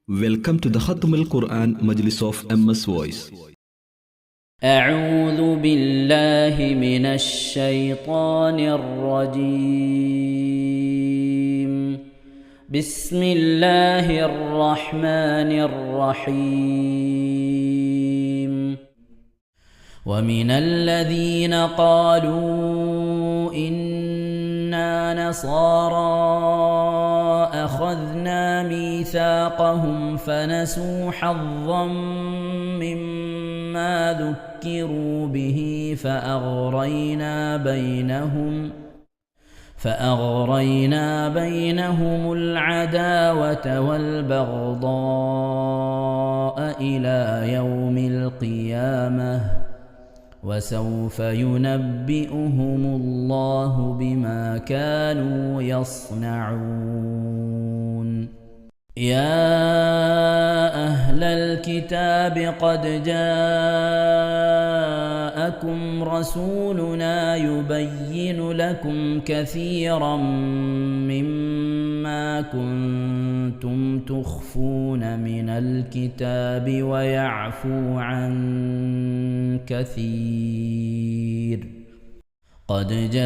Welcome to the Khatm al-Quran Majlis of MS Voice. أعوذ بالله من الشيطان الرجيم. بسم الله الرحمن الرحيم. ومن الذين قالوا إنا نصارى أخذنا ميثاقهم فنسوا حظا مما ذكروا به فأغرينا بينهم العداوة والبغضاء إلى يوم القيامة وسوف ينبئهم الله بما كانوا يصنعون. يا أهل الكتاب قد جاءكم رسولنا يبين لكم كثيرا مما كنتم تخفون من الكتاب ويعفو عن كثير. قد جاءكم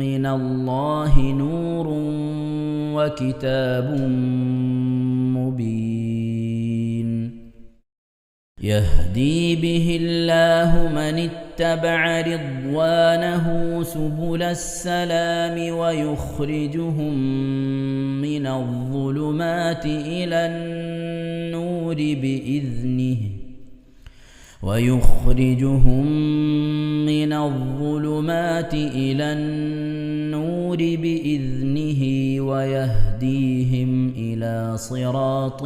من الله نور وكتاب مبين يهدي به الله من اتبع رضوانه سبل السلام ويخرجهم من الظلمات إلى النور بإذنه ويهديهم إلى صراط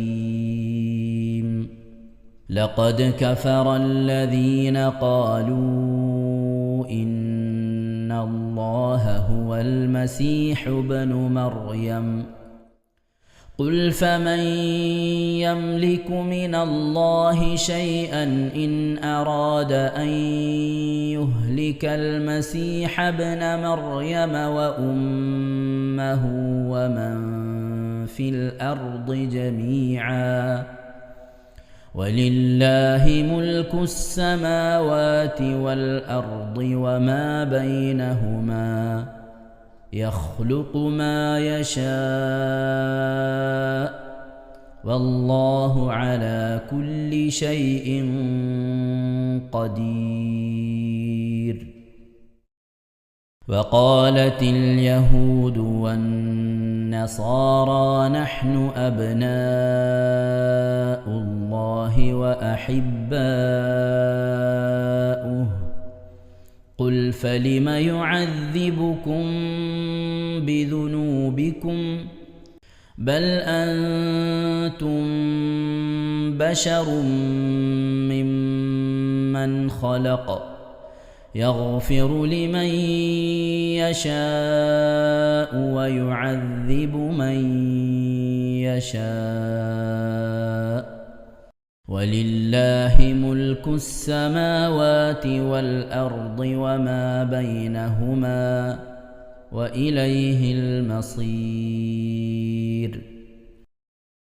مستقيم. لقد كفر الذين قالوا إن الله هو المسيح ابن مريم. قل فمن يملك من الله شيئا إن أراد أن يهلك المسيح ابن مريم وأمه ومن في الأرض جميعا ولله ملك السماوات والأرض وما بينهما يخلق ما يشاء والله على كل شيء قدير. وقالت اليهود والنصارى نحن أبناء الله وأحباؤه. قل فلم يعذبكم بذنوبكم بل أنتم بشر ممن خلق يغفر لمن يشاء ويعذب من يشاء ولله ملك السماوات والأرض وما بينهما وإليه المصير.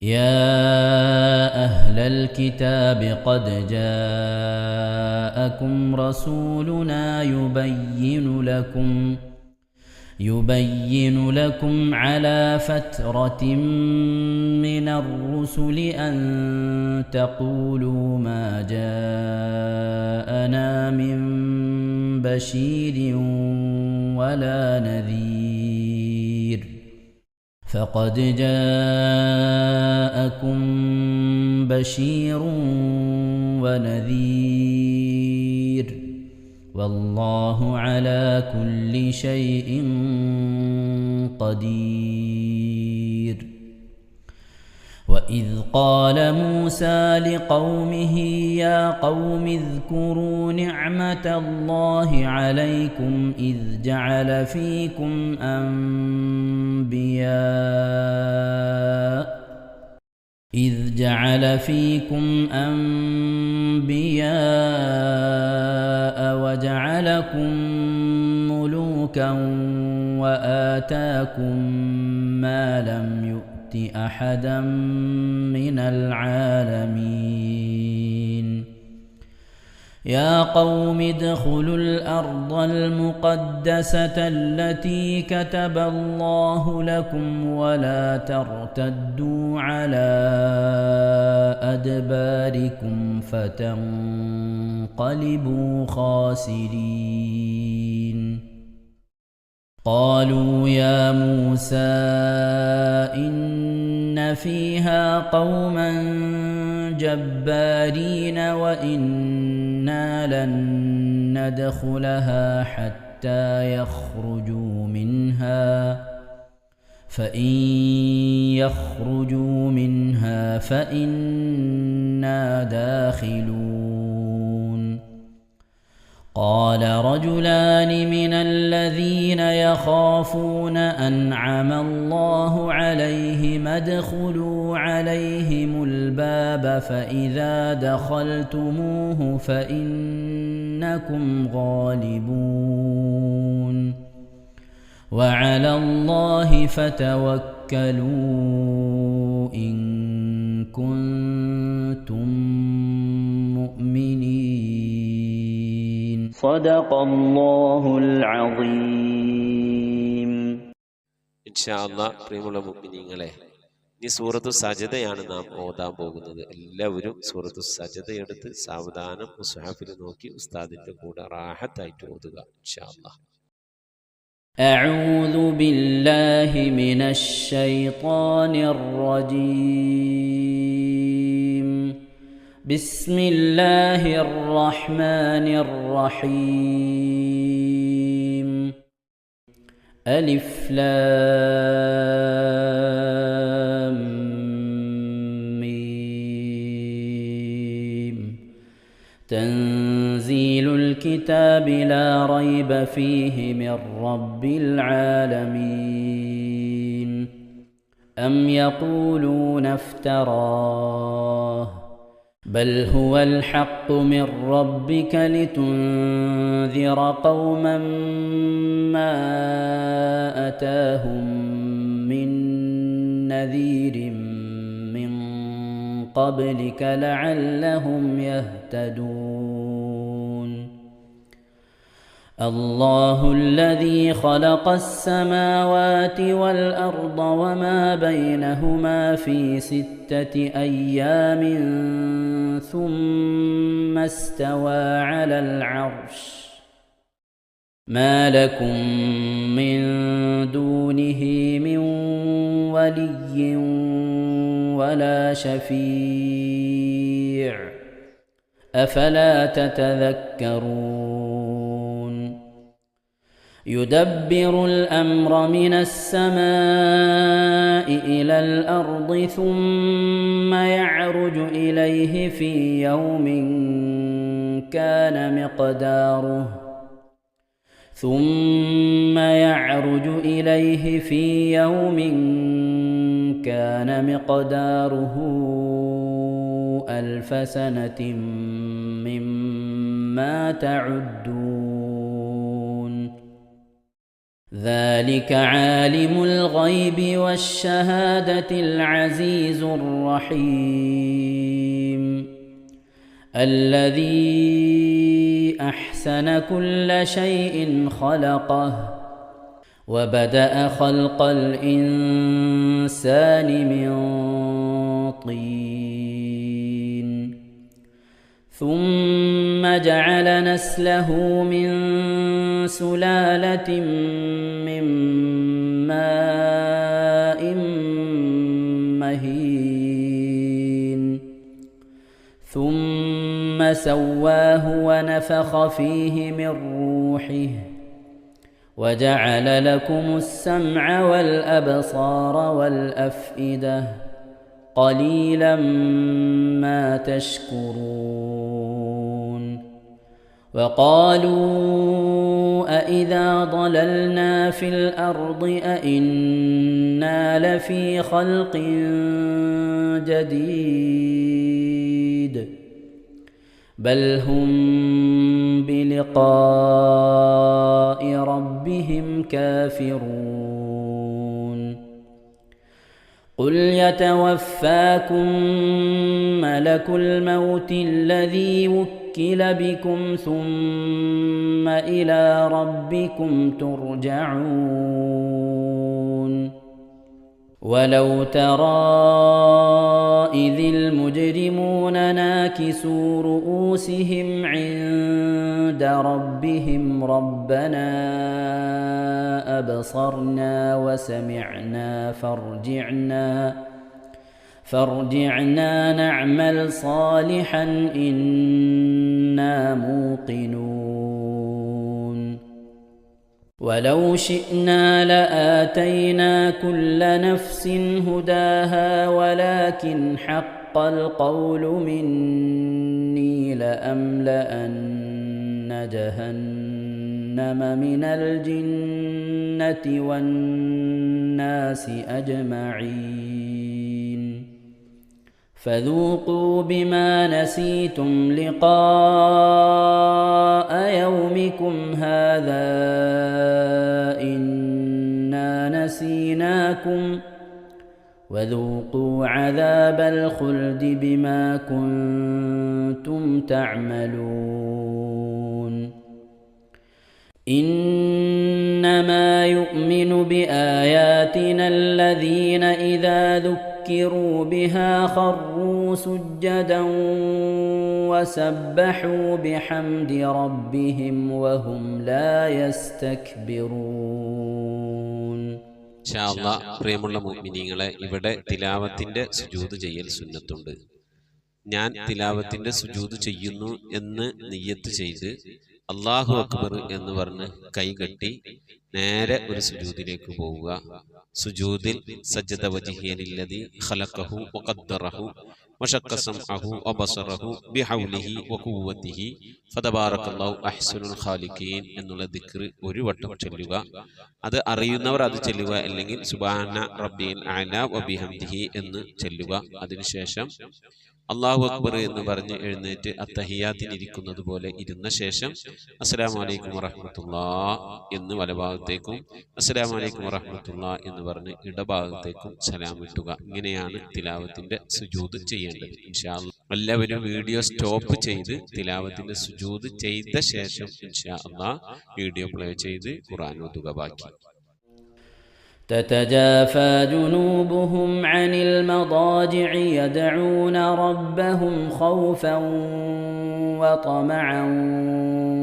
يا أهل الكتاب قد جاءكم رسولنا يبين لكم على فترة من الرسل أن تقولوا ما جاءنا من بشير ولا نذير. فقد جاءكم بشير ونذير والله على كل شيء قدير. وإذ قال موسى لقومه يا قوم اذكروا نعمة الله عليكم إذ جعل فيكم أنبياء وجعلكم ملوكا ملوكا وآتاكم ما لم يؤت أحدا من العالمين يا قوم ادخلوا الأرض المقدسة التي كتب الله لكم ولا ترتدوا على أدباركم فتنقلبوا خاسرين قالوا يا موسى إن فيها قوما جبارين وإنا لن ندخلها حتى يخرجوا منها فإن يخرجوا منها فإنا داخلون قال رجلان من الذين يخافون أنعم الله عليهم ادخلوا عليهم الباب فإذا دخلتموه فإنكم غالبون وعلى الله فتوكلوا إن كنتم مؤمنين صدق الله العظيم إن شاء الله പ്രിയമുള്ള മുഅ്മിനീങ്ങളെ ഈ സൂറത്തു സജദയാണ് നാം ഓതാൻ പോകുന്നത്. എല്ലാവരും സൂറത്തു സജദ എടുത്ത് സാവധാനം മുസ്ഹഫിൽ നോക്കി ഉസ്താദിന്റെ കൂടെ റാഹത്തായിട്ട് ഓതുക ഇൻഷാ അല്ലാഹ്. أعوذ بالله من الشيطان الرجيم بسم الله الرحمن الرحيم ألف لام ميم تنزيل الكتاب لا ريب فيه من رب العالمين أم يقولون افتراه بل هو الحق من ربك لتنذر قوما ما أتاهم من نذير من قبلك لعلهم يهتدون الله الذي خلق السماوات والأرض وما بينهما في 6 أيام ثم استوى على العرش ما لكم من دونه من ولي ولا شفيع أفلا تتذكرون يدبر الأمر من السماء إلى الأرض ثم يعرج إليه في يوم كان مقداره 1000 سنة مما تعدون ذلك عالم الغيب والشهادة العزيز الرحيم الذي أحسن كل شيء خلقه وبدأ خلق الإنسان من طين ثم جعل نسله من سلالة من ماء مهين ثم سواه ونفخ فيه من روحه وجعل لكم السمع والأبصار والأفئدة قليلا ما تشكرون وقالوا أإذا ضللنا في الأرض أإنا لفي خلق جديد بل هم بلقاء ربهم بربهم كافرون قل يتوفاكم ملك الموت الذي وكل بكم ثم إلى ربكم ترجعون ولو ترى إذ المجرمون ناكسوا رؤوسهم عند ربهم ربنا أبصرنا وسمعنا فارجعنا نعمل صالحا إنا موقنون ولو شئنا لآتينا كل نفس هداها ولكن حق القول مني لأملأن جهنم من الجنة والناس أجمعين فذوقوا بما نسيتم لقاء يومكم هذا إنا نسيناكم وذوقوا عذاب الخلد بما كنتم تعملون إنما يؤمن بآياتنا الذين إذا ذكروا بها خروا سجدا وسبحوا بحمد ربهم وهم لا يستكبرون ഇൻഷാ അല്ലാഹ് പ്രിയമുള്ള മുഅ്മിനീങ്ങളെ, ഇവിടെ തിലാവത്തിന്റെ സുജൂദ് ചെയ്യൽ സുന്നത്തുണ്ട്. ഞാൻ തിലാവത്തിന്റെ സുജൂദ് ചെയ്യുന്നു എന്ന് നിയ്യത്ത് ചെയ്ത് അല്ലാഹു അക്ബർ എന്ന് പറഞ്ഞ് കൈകെട്ടി നേരെ ഒരു സുജൂദിലേക്ക് പോവുക. സുജൂദിൽ സജ്ജദ വജ്ഹിയലില്ലദി ഖലഖഹു വഖദ്ദറഹു വശഖ്ഖ സംഅഹു വബസറഹു ബിഹൗലിഹി വഖുവ്വതിഹി ഫതബാറകല്ലാഹു അഹ്സനുൽ ഖാലിഖീൻ എന്നുള്ള ദിക്ർ ഒരു വട്ടം ചൊല്ലുക. അത് അറിയുന്നവർ അത് ചൊല്ലുക, അല്ലെങ്കിൽ സുബ്ഹാന റബ്ബിൽ അഅല വബിഹംദിഹി എന്ന് ചൊല്ലുക. അതിനുശേഷം അല്ലാഹു അക്ബർ എന്ന് പറഞ്ഞ് എഴുന്നേറ്റ് അത്തഹിയാത്തിനിരിക്കുന്നത് പോലെ ഇരുന്ന ശേഷം അസ്സലാമു അലൈക്കും വറഹ്മത്തുള്ളാഹ് എന്ന് വലഭാഗത്തേക്കും അസ്സലാമു അലൈക്കും വറഹ്മത്തുള്ളാഹ് എന്ന് പറഞ്ഞ് ഇടഭാഗത്തേക്കും സലാം വിട്ടുക. ഇങ്ങനെയാണ് തിലാവത്തിന്റെ സുജൂദ് ചെയ്യേണ്ടത്. ഇൻഷാ അല്ലാഹ് എല്ലാവരും വീഡിയോ സ്റ്റോപ്പ് ചെയ്ത് തിലാവത്തിന്റെ സുജൂദ് ചെയ്ത ശേഷം ഇൻഷാ അല്ലാഹ് വീഡിയോ പ്ലേ ചെയ്ത് ഖുർആൻ ഓതുക. ബാക്കി تتجافى جنوبهم عن المضاجع يدعون ربهم خوفا وطمعا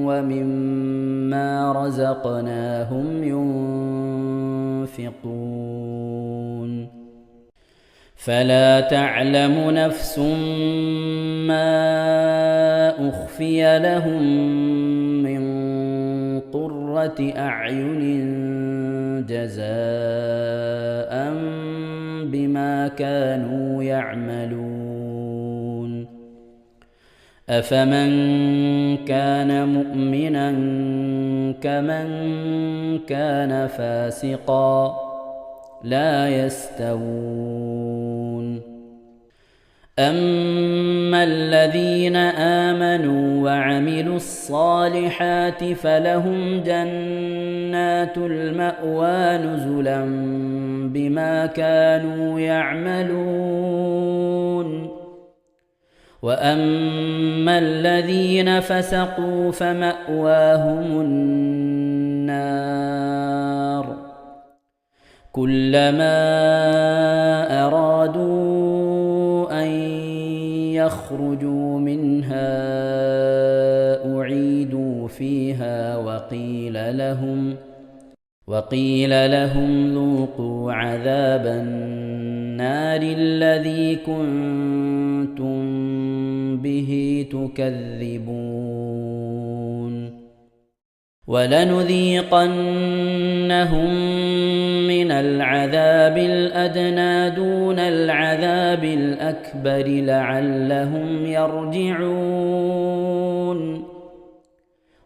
ومما رزقناهم ينفقون فلا تعلم نفس ما أخفي لهم من قرة أعين جزاء بما كانوا يعملون أفمن كان مؤمنا كمن كان فاسقا لا يستوون أما الذين آمنوا وعملوا الصالحات فلهم جنات المأوى نزلا بما كانوا يعملون وأما الذين فسقوا فمأواهم النار كلما أرادوا أن يخرجوا منها أعيدوا فيها وقيل لهم ذوقوا عذاب النار الذي كنتم به تكذبون ولنذيقنهم من العذاب الأدنى دون العذاب الأكبر لعلهم يرجعون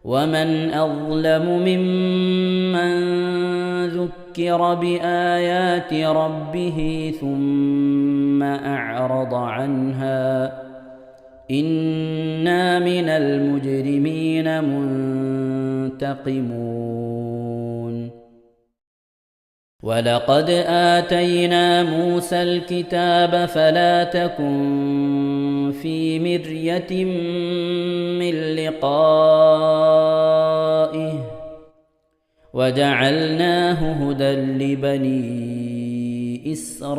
ومن أظلم ممن ذكر بآيات ربه ثم أعرض عنها إنا من المجرمين منتقمون ولقد آتينا موسى الكتاب فلا تكن في مرية من لقائه وجعلناه هدى لبني إسرائيل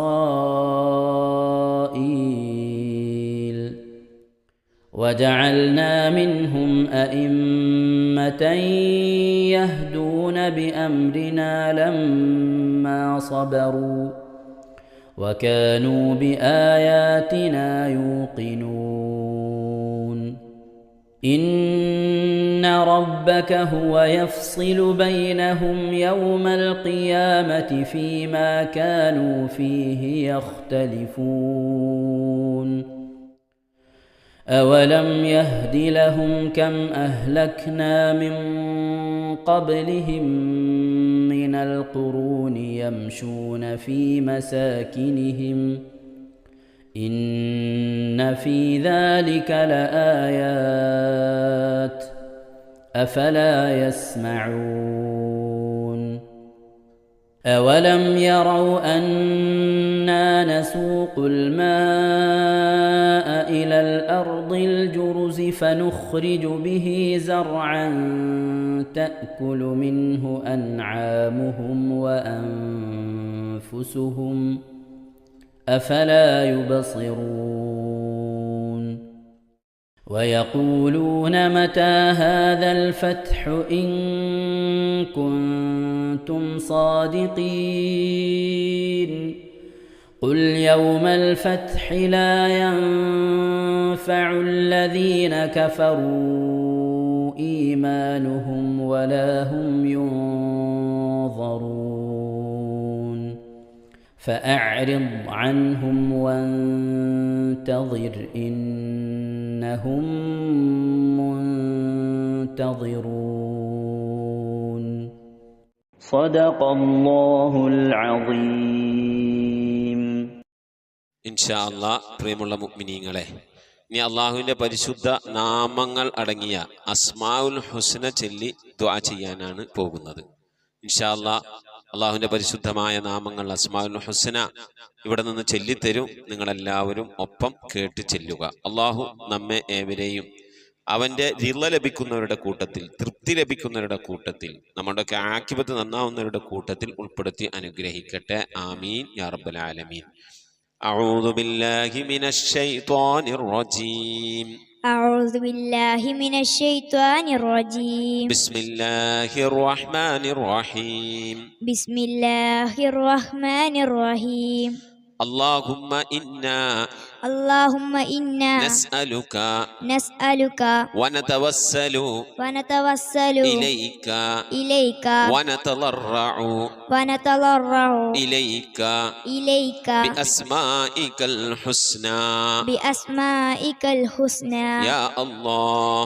وجعلنا منهم أئمة يهدون بأمرنا لما صبروا وكانوا بآياتنا يوقنون إن ربك هو يفصل بينهم يوم القيامة فيما كانوا فيه يختلفون أولم يهد لهم كم أهلكنا من قبلهم من القرون يمشون في مساكنهم إن في ذلك لآيات أفلا يسمعون أولم يروا أنا نسوق الماء إلى الأرض الجرز فنخرج به زرعا تأكل منه أنعامهم وأنفسهم أفلا يبصرون ويقولون متى هذا الفتح إن كنتم صادقين قل يوم الفتح لا ينفع الذين كفروا إيمانهم ولا هم ينظرون فأعرض عنهم وانتظر إنهم منتظرون صدق الله العظيم. ഇൻഷാ അല്ലാഹ് പ്രിയമുള്ള മുഅ്മിനീങ്ങളെ, ഇനി അള്ളാഹുവിൻ്റെ പരിശുദ്ധ നാമങ്ങൾ അടങ്ങിയ അസ്മാഉൽ ഹുസ്ന ചൊല്ലി ദുആ ചെയ്യാനാണ് പോകുന്നത്. ഇൻഷാ അല്ലാഹ് അള്ളാഹുവിൻ്റെ പരിശുദ്ധമായ നാമങ്ങൾ അസ്മാഉൽ ഹുസ്ന ഇവിടെ നിന്ന് ചൊല്ലിത്തരും. നിങ്ങളെല്ലാവരും ഒപ്പം കേട്ട് ചെല്ലുക. അള്ളാഹു നമ്മെ ഏവരെയും അവൻ്റെ റിള ലഭിക്കുന്നവരുടെ കൂട്ടത്തിൽ, തൃപ്തി ലഭിക്കുന്നവരുടെ കൂട്ടത്തിൽ, നമ്മുടെയൊക്കെ ആഖിബത്ത് നന്നാവുന്നവരുടെ കൂട്ടത്തിൽ ഉൾപ്പെടുത്തി അനുഗ്രഹിക്കട്ടെ. ആമീൻ യാ റബ്ബൽ ആലമീൻ. أعوذ بالله من الشيطان الرجيم. أعوذ بالله من الشيطان الرجيم. بسم الله الرحمن الرحيم. بسم الله الرحمن الرحيم. اللهم إنا نسألك ونتوسل إليك ونتضرع إليك بأسمائك الحسنى يا الله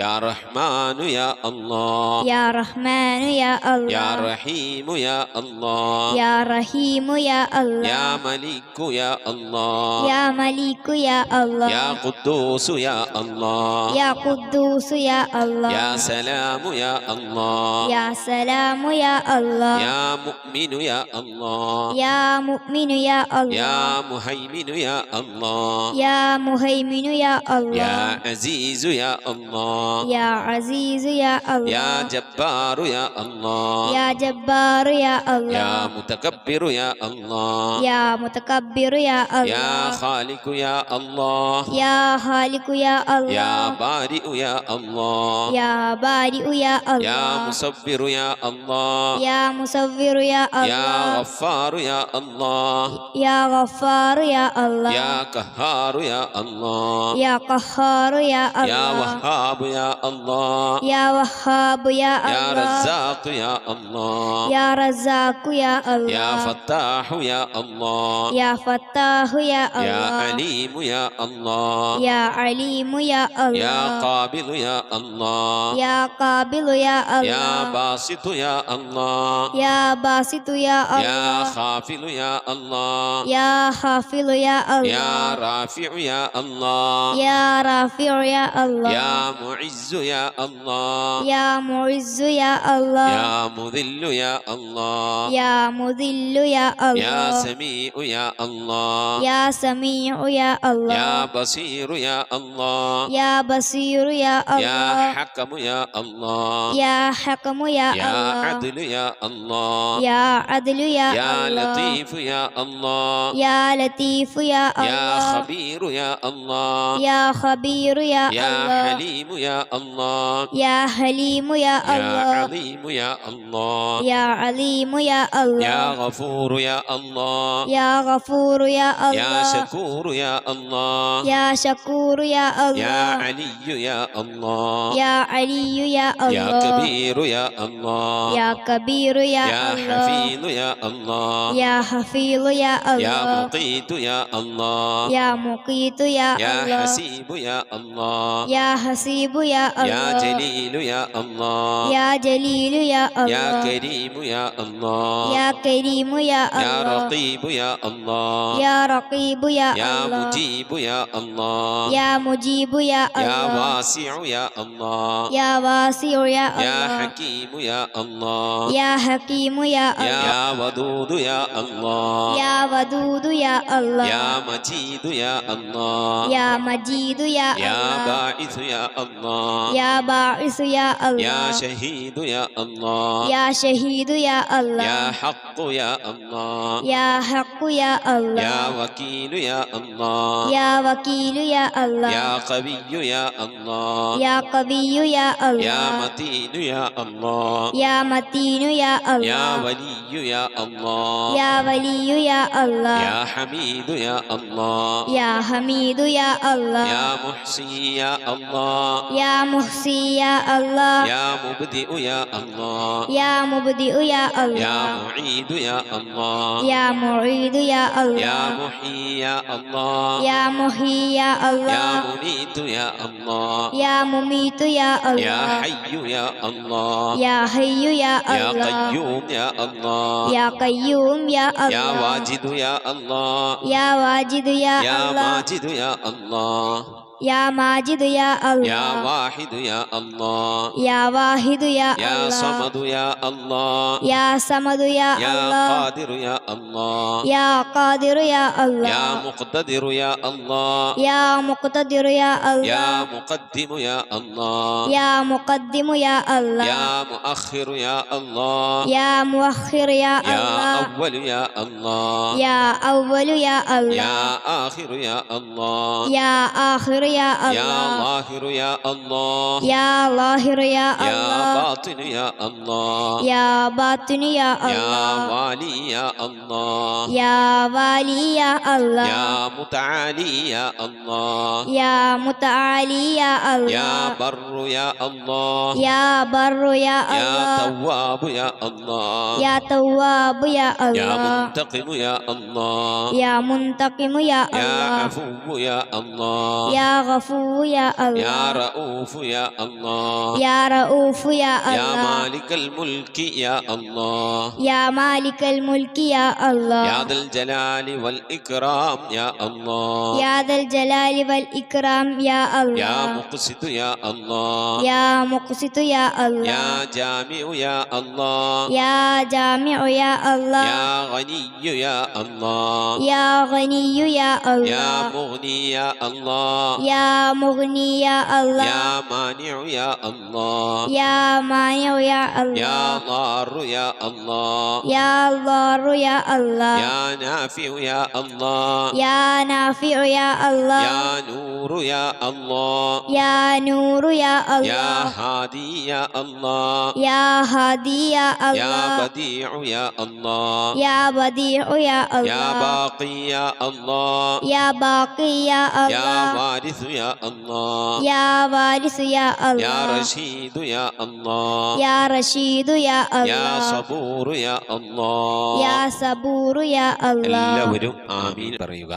يا رحمن يا الله يا رحمن يا الله يا رحيم يا الله يا رحيم يا الله يا ملك يا الله يا ملك يا الله يا قدوس يا الله يا قدوس يا الله يا سلام يا الله يا سلام يا الله يا مؤمن يا الله يا مؤمن يا الله يا مهيمن يا الله يا مهيمن يا الله يا عزيز يا الله يا عزيز يا الله يا جبار يا الله يا جبار يا الله يا متكبر يا الله يا متكبر يا الله يا خالق يا الله يا خالق يا الله يا بارئ يا الله يا بارئ يا الله يا مصور يا الله يا مصور يا الله يا غفار يا الله يا غفار يا الله يا قهار يا الله يا قهار يا الله يا وهاب يا الله يا وهاب يا الله يا رزاق يا الله يا رزاق يا الله يا فتاح يا الله يا فتاح يا يا يا الله عليم يا الله يا عليم يا يا الله قابل يا الله يا قابل يا يا الله باسط يا الله يا باسط يا يا الله خافل يا الله يا خافض يا يا الله رافع يا الله يا رافع يا الله يا معز يا الله يا معز يا الله يا مذل يا الله يا مذل يا يا الله سميع يا الله يا سميع يا الله يا بصير يا الله يا بصير يا يا الله حكم يا الله يا حكم يا يا الله عدل يا الله يا عدل يا يا الله لطيف يا الله يا لطيف يا يا الله خبير يا الله يا خبير يا يا الله حليم يا الله يا حليم يا يا الله عظيم يا الله يا عليم يا يا الله غفور يا الله يا غفور يا يا الله شكور يا الله يا شكور يا يا الله علي يا الله يا علي يا يا الله كبير يا الله يا كبير يا يا الله حفيظ يا الله يا حفيظ يا يا الله مقيت يا الله يا مقيت يا يا الله حسيب يا الله يا حسيب يا يا الله جليل يا الله يا جليل يا يا الله كريم يا الله يا كريم يا يا الله رقيب يا الله يا رقيب يا يا الله مجيب يا الله يا مجيب يا يا الله واسع يا الله يا واسع يا يا الله حكيم يا الله يا حكيم يا الله يا ودود يا الله يا ودود يا الله يا مجيد يا الله يا مجيد يا يا الله باعث يا الله يا باعث يا يا الله شهيد يا الله يا شهيد يا يا الله حق يا الله يا حق يا يا الله وكيل يا الله يا وكيل يا الله يا قوي يا الله يا قوي يا يا الله متين يا الله يا متين يا يا الله ولي يا الله يا ولي يا الله يا حميد يا الله يا حميد يا الله يا محصي يا الله يا محصي يا الله يا مبدئ يا الله يا مبدئ يا يا الله معيد يا الله يا معيد يا يا الله محيي يا الله يا محيي يا يا الله مميت يا الله يا مميت يا يا الله حي يا الله يا حي يا يا الله قيوم يا الله يا قيوم يا يا الله واجد يا الله يا واجد يا يا الله ماجد يا الله يا ماجد يا يا الله واحد يا الله يا واحد يا يا الله صمد يا الله يا صمد يا يا الله قادر يا الله يا قادر يا يا الله مقتدر يا الله يا مقتدر يا يا الله مقدم يا الله يا مقدم يا الله يا مؤخر يا الله يا مؤخر يا يا الله أول يا الله يا أول يا الله يا آخر يا الله يا آخر يا يا الله ظاهر يا الله يا ظاهر يا يا الله باطن يا الله يا باطن يا يا الله والي يا الله يا والي يا الله يا متعالي يا الله يا متعالي يا يا الله بر يا الله يا بر يا يا الله تواب يا الله يا تواب يا يا الله منتقم يا الله يا منتقم يا يا الله عفو يا الله يا غفور يا يا الله رؤوف يا الله يا رؤوف يا يا الله مالك الملك يا الله يا مالك الملك يا الله يا ذا الجلال والإكرام يا الله يا ذا الجلال والإكرام يا يا الله مقسط يا الله يا مقسط يا الله يا جامع يا الله يا جامع يا الله يا غني يا الله يا غني يا يا الله مغني يا الله يا مغني يا الله يا مانع يا الله يا مانع يا يا الله ضار يا الله يا ضار يا الله يا نافع يا الله يا نافع يا الله يا نور يا الله يا نور يا يا الله هادي يا الله يا هادي يا يا الله بديع يا الله يا بديع يا يا الله باقي يا الله يا باقي يا يا الله وارث يا الله يا وارث يا يا الله رشيد يا الله يا رشيد يا يا الله صبور يا الله يا صبور يا الله എല്ലാവരും ആമീൻ പറയുക.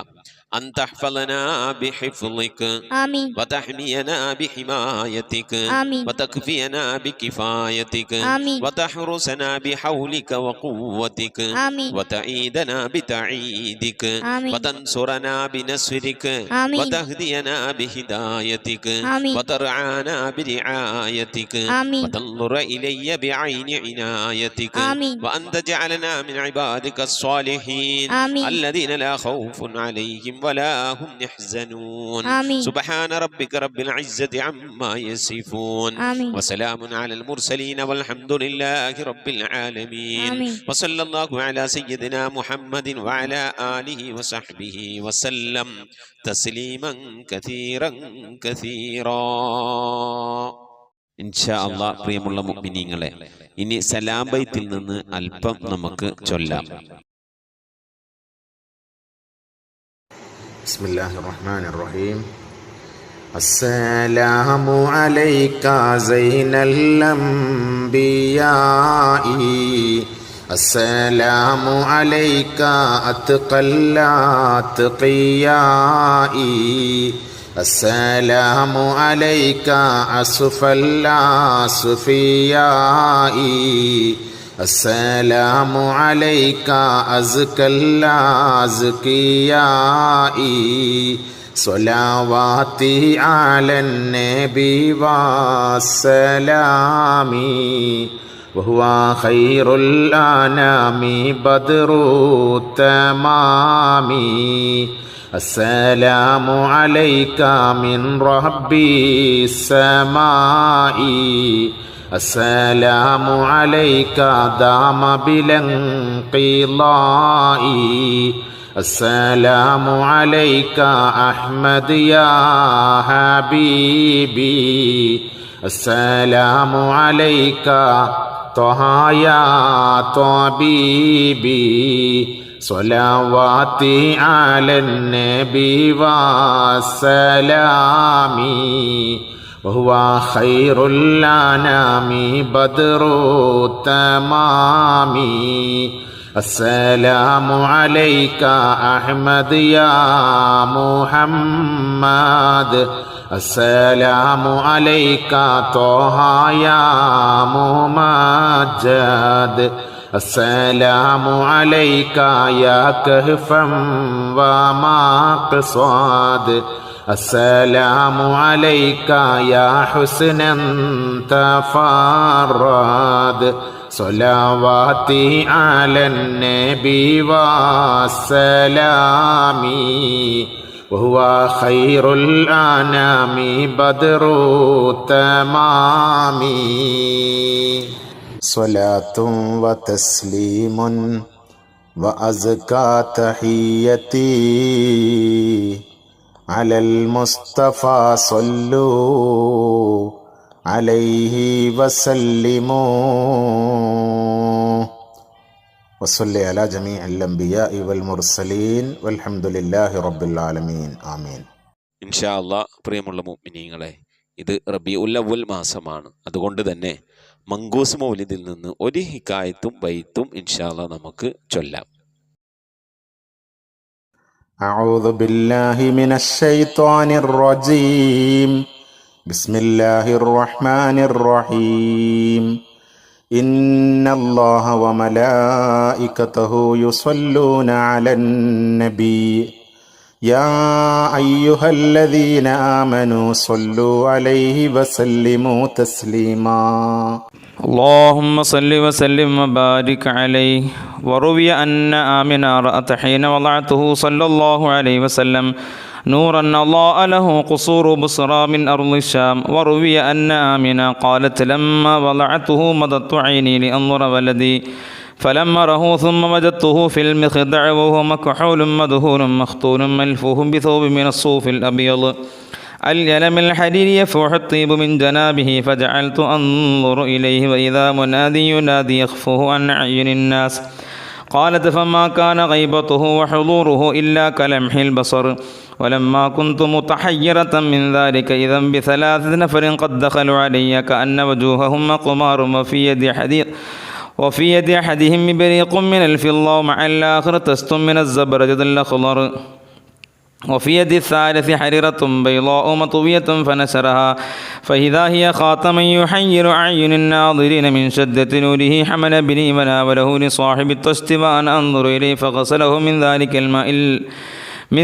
أن تحفظنا بحفظك آمين وتحمينا بحمايتك آمين وتكفينا بكفايتك آمين وتحرسنا بحولك وقوتك آمين وتعيدنا بتعيدك آمين وتنصرنا بنصرك آمين وتهدينا بهدايتك آمين وترعانا برعايتك آمين وتنظر إلي بعين عنايتك آمين وأن تجعلنا من عبادك الصالحين آمين الذين لا خوف عليهم ولا هم يحزنون آمين سبحان ربك رب العزة عما يصفون آمين وسلام على المرسلين والحمد لله رب العالمين آمين وصلى الله على سيدنا محمد وعلى آله وصحبه وسلم تسليما كثيرا كثيرا. ഇൻഷാ അല്ലാഹ് പ്രിയമുള്ള മുഅ്മിനീങ്ങളെ, ഇനി സലാം ബൈത്തിൽ നിന്ന് അല്പം നമുക്ക് ചൊല്ലാം. ബിസ്മില്ലാഹിർ റഹ്മാനിർ റഹീം. അസ്സലാമു അലൈക സൈനൽ അംബിയാഇ അസ്സലാമു അലൈക അത്ഖൽ അത്ഖിയാഇ അസ്സലാമു അലൈക അസ്ഫൽ അസ്ഫിയാഇ അസ്സലാമു അലൈക അസ്കൽ അസ്കിയാഇ സ്വലാവാതി അലൻ നബി വസ്സലാമി വഹുവ ഖൈറുൽ അനാമി ബദ്റു തമാമി അസ്സലാമു അലൈക മിൻ റബ്ബിസ് സമാഇ അസ്സലാമു അലൈക ദാമ ബിലൻഖിളാഇ അസ്സലാമു അലൈക അഹ്മദ് യാ ഹബീബി അസ്സലാമു അലൈക ത്വഹ യാ ത്വബീബി സ്വലാവാതി അലൻ നബി വസ്സലാമി വഹുവ ഖൈറുൽ അനാമി ബദ്റു തമാമി അസ്സലാമു അലൈക അഹ്മദ് യാ മുഹമ്മദ് അസ്സലാമു അലൈക ത്വഹ യാ മുമജ്ജദ് അസ്സലാമു അലൈക യാ കഹ്ഫൻ വമഖ്സാദ് അസ്സലാമു അലൈക യാ ഹുസ്നൻ തഫറദ് സ്വലാവാതി അലൻ നബി വസ്സലാമി വഹുവ ഖൈറുൽ അനാമി ബദ്റു തമാമി സ്വലാത്തും വതസ്ലീമുൻ വഅസ്കാ തഹിയ്യതി അലൽ മുസ്തഫ സ്വല്ലൂ അലൈഹി വസല്ലിമൂ വസല്ലി അലാ ജമീഇൽ അംബിയാഇ വൽ മുർസലീൻ വൽഹംദുലില്ലാഹി റബ്ബിൽ ആലമീൻ ആമീൻ. ഇൻഷാ അല്ലാഹ് പ്രിയമുള്ള മുഅ്മിനീങ്ങളെ, ഇത് റബീഉൽ അവ്വൽ മാസമാണ്. അതുകൊണ്ട് തന്നെ മങ്കൂസ് മൗലിദിൽ നിന്ന് ഒരു ഹിക്കായത്തും ബൈത്തും ഇൻഷാ അല്ലാഹ് നമുക്ക് ചൊല്ലാം. أعوذ بالله من الشيطان الرجيم. بسم الله الرحمن الرحيم. إن الله وملائكته يصلون على النبي يا أيها الذين آمنوا صلوا عليه وسلموا تسليما. اللهم صل وسلم وبارك عليه. وروي أن آمنة رأت حين وضعته صلى الله عليه وسلم نورا أضاء له قصور بصرى من أرض الشام. وروي أن آمنة قالت لما وضعته مضت عيني لأنظر ولدي فلما رأه ثم وجدته في المخدع وهو مكحول مدهون مختون ملفوف بثوب من الصوف الأبيض اليلم الحرير يفوح الطيب من جنابه فجعلت أنظر إليه وإذا منادي ينادي يخفه عن أعين الناس. قالت فما كان غيبته وحضوره إلا كلمح البصر. ولما كنت متحيرة من ذلك إذا بثلاثة نفر قد دخلوا علي كأن وجوههم قمار وفي يد أحدهم بريق من الفضة ومع الآخر تست من الزبرجد الأخضر وفي يد الثالث حريرة بيضاء مطوية فنشرها فإذا هي خاتم يحير أعين الناظرين من شدة نوره. حمل بني وناوله لصاحب الطشت وأن أنظر إليه فغسله من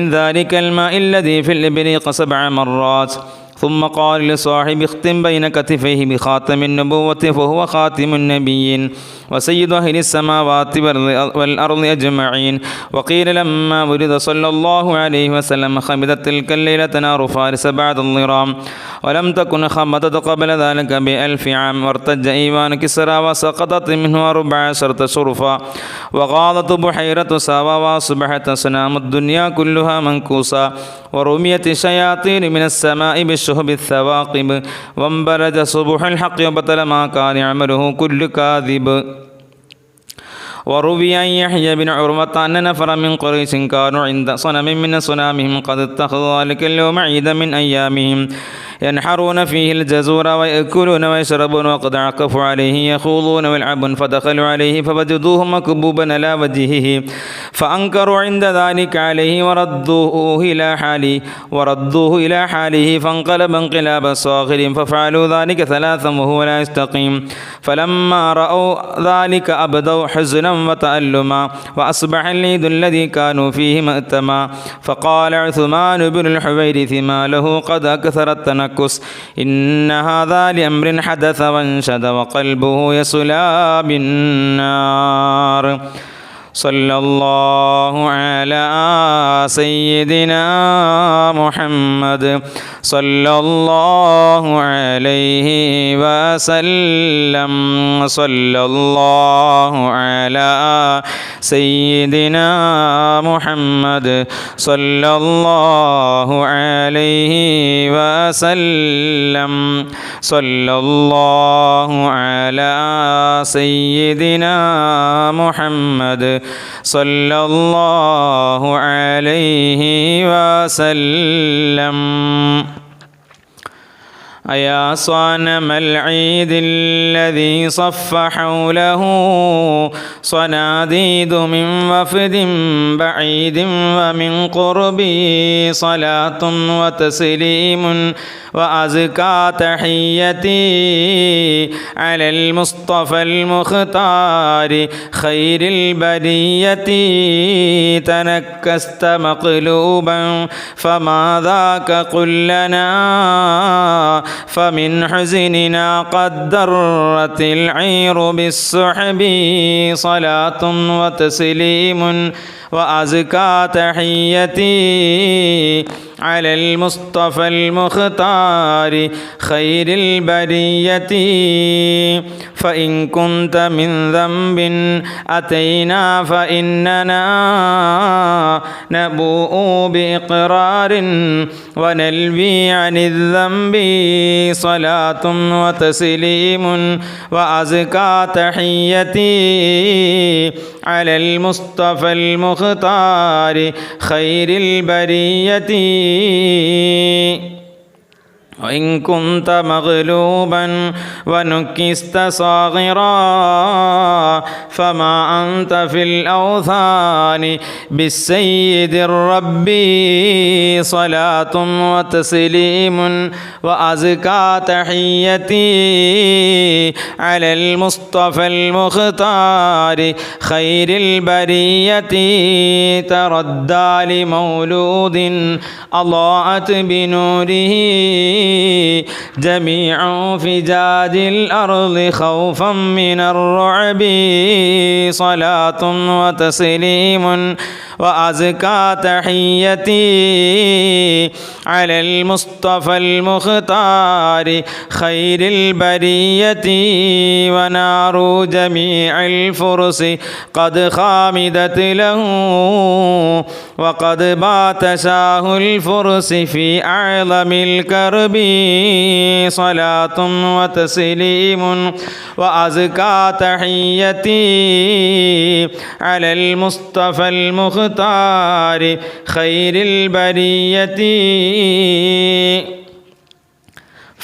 ذلك الماء الذي في الإبريق 7 مرات، ثم قال لصاحب اختم بين كتفيه بخاتم النبوة فهو خاتم النبيين وسيد أهل السماوات والأرض أجمعين. وقيل لما ولد صلى الله عليه وسلم خمدت تلك الليلة نار فارس بعد الظرام، ولم تكن خمدت قبل ذلك ب1000 عام، وارتج إيوان كسرى وسقطت منه 14 شرفا، وغاضت بحيرة ساوى وأصبحت أصنام الدنيا كلها منكوسا، ورميت الشياطين من السماء بالشهب الثواقب، وانبرج صبح الحق وبطل ما كان يعمله كل كاذب. وروي عن يحيى بن عروة أن نفرا من قريش كانوا عند صنم من صنامهم قد اتخذوا ذلك اليوم عيدا من أيامهم ينحرون فيه الجزور ويأكلون ويشربون، وقد عكفوا عليه يخوضون ويلعبون، فدخلوا عليه فوجدوه مكبوبا على وجهه فأنكروا عند ذلك عليه وردوه إلى حاله فانقلب انقلاب صاغر، ففعلوا ذلك 3 وهو لا يستقيم. فلما رأوا ذلك أبدوا حزنا وتألما، وأصبح الليد الذي كانوا فيه مأتما. فقال عثمان بن الحويرث ما له قد أكثر التنكس، إن هذا لأمر حدث وانشد وقلبه يسلى بالنار. صلى الله على سيدنا محمد صلى الله عليه وسلم. صلى الله على سيدنا محمد صلى الله عليه وسلم. صلى الله على سيدنا محمد صلى الله عليه وسلم. أيا صنم العيد الذي صف حوله صناديد من وفد بعيد ومن قربي، صلاة وتسليم وأزكى تحيتي على المصطفى المختار خير البرية. تنكست مقلوبا فما ذاك قل لنا، فمن حزننا قد درت العير بالسحب. صلاة وتسليم وأزكى تحيتي على المصطفى المختار خير البرية. فإن كنت من ذنب أتينا فإننا نبوء بإقرار ونلوي عن الذنب. صلاة وتسليم وأزكى تحيتي على المصطفى المختار خير البرية. وإن كنت مغلوبا ونكست صاغرا فما أنت في الأوثان بالسيد الرب. صلاة وتسليم وأزكى تحيتي على المصطفى المختار خير البرية. تردى لمولود أضاءت بنوره جميع فجاج الأرض خوفا من الرعب. صلاة وتسليم وأزكى تحيتي على المصطفى المختار خير البرية. ونار جميع الفرس قد خامدت له، وقد بات شاه الفرس في أعظم الكرب. صلاة وتسليم وأزكى تحيتي على المصطفى المختار خير البرية.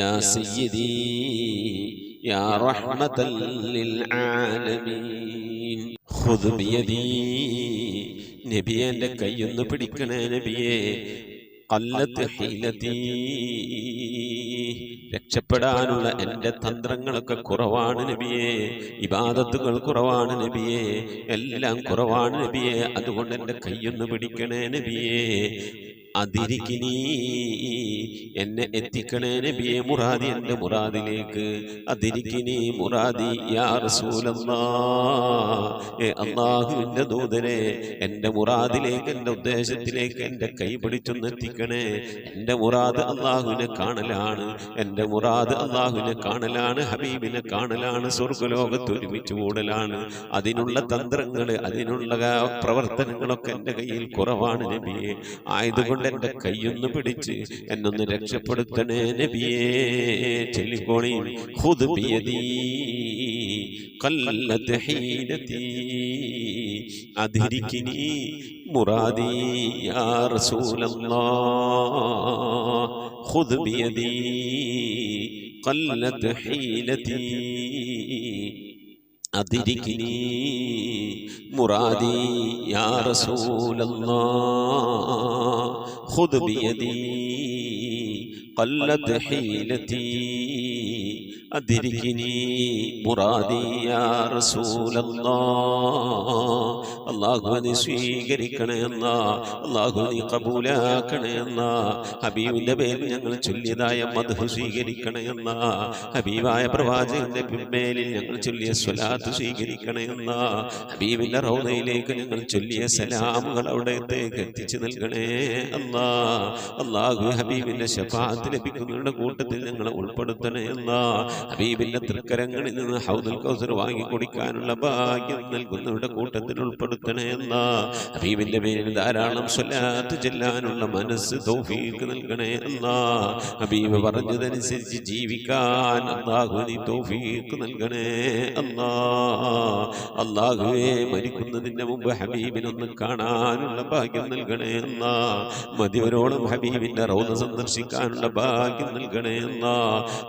യാ സയ്യിദി യാ റഹ്മതൽ ലിൽ ആലമീൻ ഖുദ് ബിയദി നബിയെ എൻ്റെ കൈയൊന്ന് പിടിക്കണേ നബിയെ ഖല്ലത്ത് ഹീലതി രക്ഷപ്പെടാനുള്ള എൻ്റെ തന്ത്രങ്ങളൊക്കെ കുറവാണ് നബിയെ ഇബാദത്തുകൾ കുറവാണ് നബിയെ എല്ലാം കുറവാണ് നബിയെ അതുകൊണ്ട് എൻ്റെ കൈയൊന്ന് പിടിക്കണേ നബിയെ അതിരിക്കിനി എന്നെ എത്തിക്കണേ നബിയെ മുറാദി എൻ്റെ മുറാദിലേക്ക് അതിരിക്കിനി മുറാദി യാ റസൂലല്ലാഹ് അല്ലാഹുവിൻ്റെ ദൂതനെ എൻ്റെ മുറാദിലേക്ക് എൻ്റെ ഉദ്ദേശത്തിലേക്ക് എൻ്റെ കൈ പിടിച്ചൊന്ന് എത്തിക്കണേ എൻ്റെ മുറാദ് അല്ലാഹുവിനെ കാണലാണ് എൻ്റെ മുറാദ് അല്ലാഹുവിനെ കാണലാണ് ഹബീബിനെ കാണലാണ് സ്വർഗ്ഗലോകത്ത് ഒരുമിച്ച് കൂടലാണ് അതിനുള്ള തന്ത്രങ്ങൾ അതിനുള്ള പ്രവർത്തനങ്ങളൊക്കെ എൻ്റെ കയ്യിൽ കുറവാണ് നബിയെ ആയതുകൊണ്ട് എൻ്റെ കൈയൊന്ന് പിടിച്ച് എന്നൊന്ന് രക്ഷപ്പെടുത്തണേ നബിയേ ചൊല്ലിക്കോളി ഖുദ് ബിയദി ഖല്ലത്ത് ഹീലതി അദ്രികിനി മുറാദി യാ റസൂലല്ലാഹ് ഖുദ് ബിയദി ഖല്ലത്ത് ഹീലതി അദ്രികിനി മുറാദി യാ റസൂലല്ലാഹ് ഖുദ് ബിയദി ഖല്ലത്ത് ഹീലതി അദ്രികിനി മുറാദി യാ റസൂലല്ലാഹ് അല്ലാഹുവേ സ്വീകരിക്കണേ അല്ലാഹുവേ ഖബൂലാക്കണേ ഹബീബിന്റെ പേരിൽ ഞങ്ങൾ ചൊല്ലിയതായ മദ്ഹ് സ്വീകരിക്കണേ ഹബീബായ പ്രവാചകന്റെ മേലിൽ ഞങ്ങൾ ചൊല്ലിയ സ്വലാത്ത് സ്വീകരിക്കണേ ഹബീബിന്റെ റൗദയിലേക്ക് ഞങ്ങൾ ചൊല്ലിയ സലാമുകൾ അവിടത്തേക്ക് എത്തിച്ചു നൽകണേ അല്ലാഹുവേ ഹബീബിന്റെ ശഫാഅത്ത് ലഭിക്കുന്നവരുടെ കൂട്ടത്തിൽ ഞങ്ങളെ ഉൾപ്പെടുത്തണേ ഹബീബിന്റെ തൃക്കരങ്ങളിൽ നിന്ന് ഹൗദുൽ കൗസർ വാങ്ങി കുടിക്കാനുള്ള ഭാഗ്യം നൽകുന്നവരുടെ കൂട്ടത്തിൽ ഉൾപ്പെടുത്തണേ ഹബീബിന്റെ പേരിൽ ധാരാളം സ്വലാത്ത് ചെല്ലാനുള്ള മനസ്സ് തൗഫീഖ് നൽകണേ ഹബീബ് പറഞ്ഞതനുസരിച്ച് ജീവിക്കാൻ അല്ലാഹു നീ തൗഫീഖ് നൽകണേ അല്ലാഹുവേ മരിക്കുന്നതിന് മുമ്പ് ഹബീബിനൊന്ന് കാണാനുള്ള ഭാഗ്യം നൽകണേ മതിവരോളം ഹബീബിന്റെ റൗദ സന്ദർശിക്കാനുള്ള ഭാഗ്യം നൽകണേ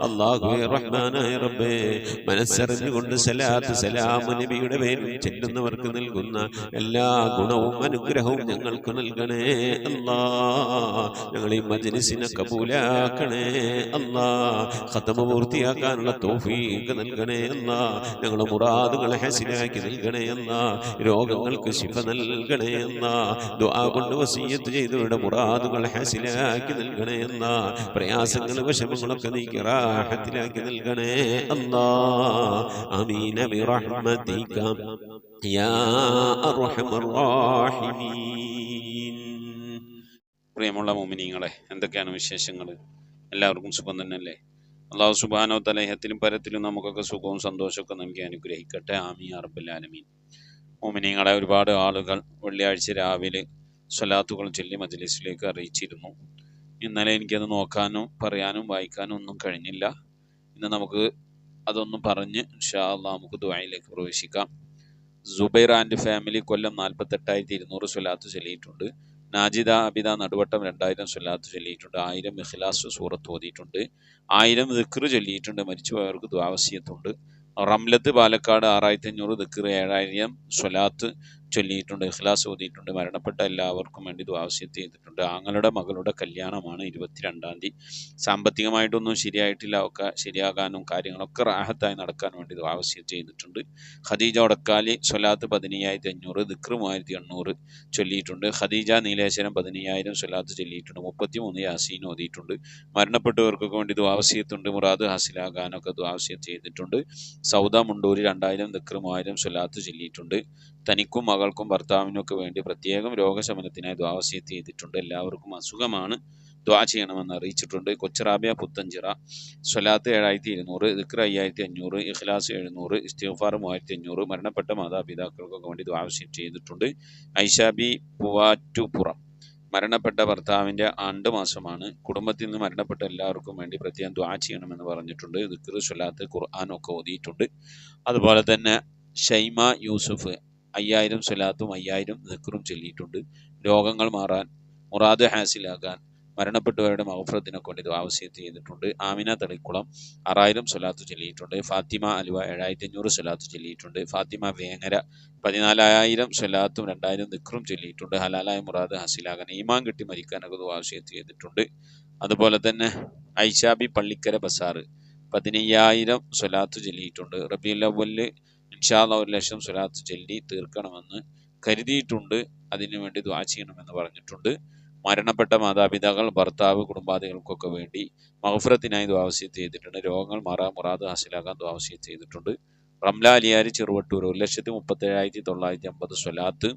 അല്ലാഹുവേ റഹ്മാനായ റബ്ബേ മനസ്സറിഞ്ഞുകൊണ്ട് സലാത്ത് സലാം നബിയുടെ പേരിൽ ചെല്ലുന്നവർക്ക് നൽകുന്ന എല്ലാ ഗുണവും അനുഗ്രഹവും ഞങ്ങൾക്ക് നൽകണേ ഞങ്ങൾ ഈ മജ്‌ലിസിനെ കബൂലാക്കണേ ഖതമ പൂർത്തിയാക്കാനുള്ള തൗഫീഖ് നൽകണേ ഞങ്ങളുടെ മുറാദുകളെ ഹസിലാക്കി നൽകണേ രോഗങ്ങൾക്ക് ശിഫ നൽകണേ ദുആ കൊണ്ട് വസിയ്യത്ത് ചെയ്തവരുടെ മുറാദുകൾ ഹസിലാക്കി നൽകണേ പ്രയാസങ്ങൾ വിഷമങ്ങളൊക്കെ നീക്കി റാഹത്തിലാക്കി നൽകണേ ആമീൻ ബിറഹ്മതിക യാ അർഹമർ റഹീമീൻ. പ്രിയമുള്ള മുഅ്മിനീങ്ങളെ, എന്തൊക്കെയാണ് വിശേഷങ്ങൾ? എല്ലാവർക്കും സുഖം തന്നെയല്ലേ? അല്ലാഹു സുബ്ഹാനഹു വ തആല ഇഹത്തിലും പരത്തിലും നമുക്കൊക്കെ സുഖവും സന്തോഷമൊക്കെ നൽകി അനുഗ്രഹിക്കട്ടെ. ആമീൻ യാ റബ്ബൽ ആലമീൻ. മുഅ്മിനീങ്ങളെ, ഒരുപാട് ആളുകൾ വെള്ളിയാഴ്ച രാവിലെ സ്വലാത്തുകൾ ചൊല്ലി മജ്‌ലിസിലേക്ക് അറിയിച്ചിരുന്നു. ഇന്നലെ എനിക്കത് നോക്കാനും പറയാനും വായിക്കാനും ഒന്നും കഴിഞ്ഞില്ല. ഇന്ന് നമുക്ക് അതൊന്നും പറഞ്ഞ് ഇൻഷാ അല്ലാഹ് നമുക്ക് ദുആയിലേക്ക് പ്രവേശിക്കാം. സുബൈർ ആൻഡ് ഫാമിലി കൊല്ലം 48,200 സ്വലാത്ത് ചൊല്ലിയിട്ടുണ്ട്. നാജിദ അബിദ നടുവട്ടം 2000 സ്വലാത്ത് ചൊല്ലിയിട്ടുണ്ട്. 1000 ഇഖ്ലാസ് സൂറത്ത് ഓതിയിട്ടുണ്ട്. 1000 ദിക്ർ ചൊല്ലിയിട്ടുണ്ട്. മരിച്ചുപോയവർക്ക് ദുആ വസിയത്തുണ്ട്. റംലത്ത് പാലക്കാട് 6500 ദിക്ർ 7000 സ്വലാത്ത് ചൊല്ലിയിട്ടുണ്ട്. ഇഖ്ലാസ് ഓതിയിട്ടുണ്ട്. മരണപ്പെട്ട എല്ലാവർക്കും വേണ്ടി ദുആ വസിയത്ത് ചെയ്തിട്ടുണ്ട്. ആങ്ങളുടെ മകളുടെ കല്യാണമാണ് 22-ാം തീയതി. സാമ്പത്തികമായിട്ടൊന്നും ശരിയായിട്ടില്ല. ഒക്കെ ശരിയാകാനും കാര്യങ്ങളൊക്കെ റാഹത്തായി നടക്കാൻ വേണ്ടി ദുആ വസിയത്ത് ചെയ്തിട്ടുണ്ട്. ഖദീജ ഒടക്കാലി സ്വലാത്ത് 15500 ദിക്ർ 3800 ചൊല്ലിയിട്ടുണ്ട്. ഖദീജ നീലേശ്വരം 15000 സ്വലാത്ത് ചൊല്ലിയിട്ടുണ്ട്. 33 യാസീൻ ഓതിയിട്ടുണ്ട്. മരണപ്പെട്ടവർക്കൊക്കെ വേണ്ടി ദുആ വസിയത്തുണ്ട്. മുറാദ് ഹാസിലാകാനൊക്കെ ദുആ വസിയത്ത് ചെയ്തിട്ടുണ്ട്. സൗദ മുണ്ടൂരി 2000 ദിക്ർ 3000 സ്വലാത്ത് ചൊല്ലിയിട്ടുണ്ട്. തനിക്കും മകൾക്കും ഭർത്താവിനും ഒക്കെ വേണ്ടി പ്രത്യേകം രോഗശമനത്തിനായി ദുആ വസിയത്ത് ചെയ്തിട്ടുണ്ട്. എല്ലാവർക്കും അസുഖമാണ്, ദുആ ചെയ്യണമെന്ന് അറിയിച്ചിട്ടുണ്ട്. കൊച്ചറാബിയ പുത്തഞ്ചിറ സ്വലാത്ത് 7200 ദിക്ർ 5500 ഇഖ്ലാസ് 700 ഇസ്തിഗ്ഫാർ 3500 മരണപ്പെട്ട മാതാപിതാക്കൾക്കൊക്കെ വേണ്ടി ദുആ വസിയത്ത് ചെയ്തിട്ടുണ്ട്. ഐഷാബി പൂവാറ്റുപുറം മരണപ്പെട്ട ഭർത്താവിൻ്റെ ആണ്ടുമാസമാണ്. കുടുംബത്തിൽ നിന്ന് മരണപ്പെട്ട എല്ലാവർക്കും വേണ്ടി പ്രത്യേകം ദുആ ചെയ്യണമെന്ന് പറഞ്ഞിട്ടുണ്ട്. ദിക്ർ സ്വലാത്ത് ഖുർആനൊക്കെ ഓതിയിട്ടുണ്ട്. അതുപോലെ തന്നെ ഷൈമ യൂസുഫ് 5000 സ്വലാത്തും 5000 ദിക്റും ചൊല്ലിയിട്ടുണ്ട്. രോഗങ്ങൾ മാറാൻ, മുറാദ് ഹാസിലാകാൻ, മരണപ്പെട്ടവരുടെ മഗ്ഫിറത്തിനൊക്കെ വേണ്ടി ദുആ വസിയത്ത് ചെയ്തിട്ടുണ്ട്. ആമിന തളിക്കുളം 6000 സ്വലാത്ത് ചൊല്ലിയിട്ടുണ്ട്. ഫാത്തിമ അലുവ 7500 സ്വലാത്ത് ചൊല്ലിയിട്ടുണ്ട്. ഫാത്തിമ വേങ്ങര 14000 സ്വലാത്തും 2000 ദിക്റും ചൊല്ലിയിട്ടുണ്ട്. ഹലാലായ മുറാദ് ഹസിലാകാൻ ഈമാൻ കിട്ടി മരിക്കാനൊക്കെ ദുആ വസിയത്ത് ചെയ്തിട്ടുണ്ട്. അതുപോലെ തന്നെ ഐഷാബി പള്ളിക്കര ബസാർ 15000 സ്വലാത്ത് ചൊല്ലിയിട്ടുണ്ട്. റബീഉൽ അവ്വലിൽ ഇൻഷാ അല്ലാഹ് 1,00,000 സ്വലാത്ത് ചൊല്ലി തീർക്കണമെന്ന് കരുതിയിട്ടുണ്ട്. അതിനുവേണ്ടി ദുആ ചെയ്യണമെന്ന് പറഞ്ഞിട്ടുണ്ട്. മരണപ്പെട്ട മാതാപിതാക്കൾ, ഭർത്താവ്, കുടുംബാദികൾക്കൊക്കെ വേണ്ടി മഗ്ഫിറത്തിനായി ദുആ വസിയത്ത് ചെയ്തിട്ടുണ്ട്. രോഗങ്ങൾ മാറാൻ മുറാദ് ഹാസിലാക്കാൻ ദുആ വസിയത്ത് ചെയ്തിട്ടുണ്ട്. റംല അലിയാരി ചെറുവട്ടൂർ 1,37,950 സ്വലാത്ത്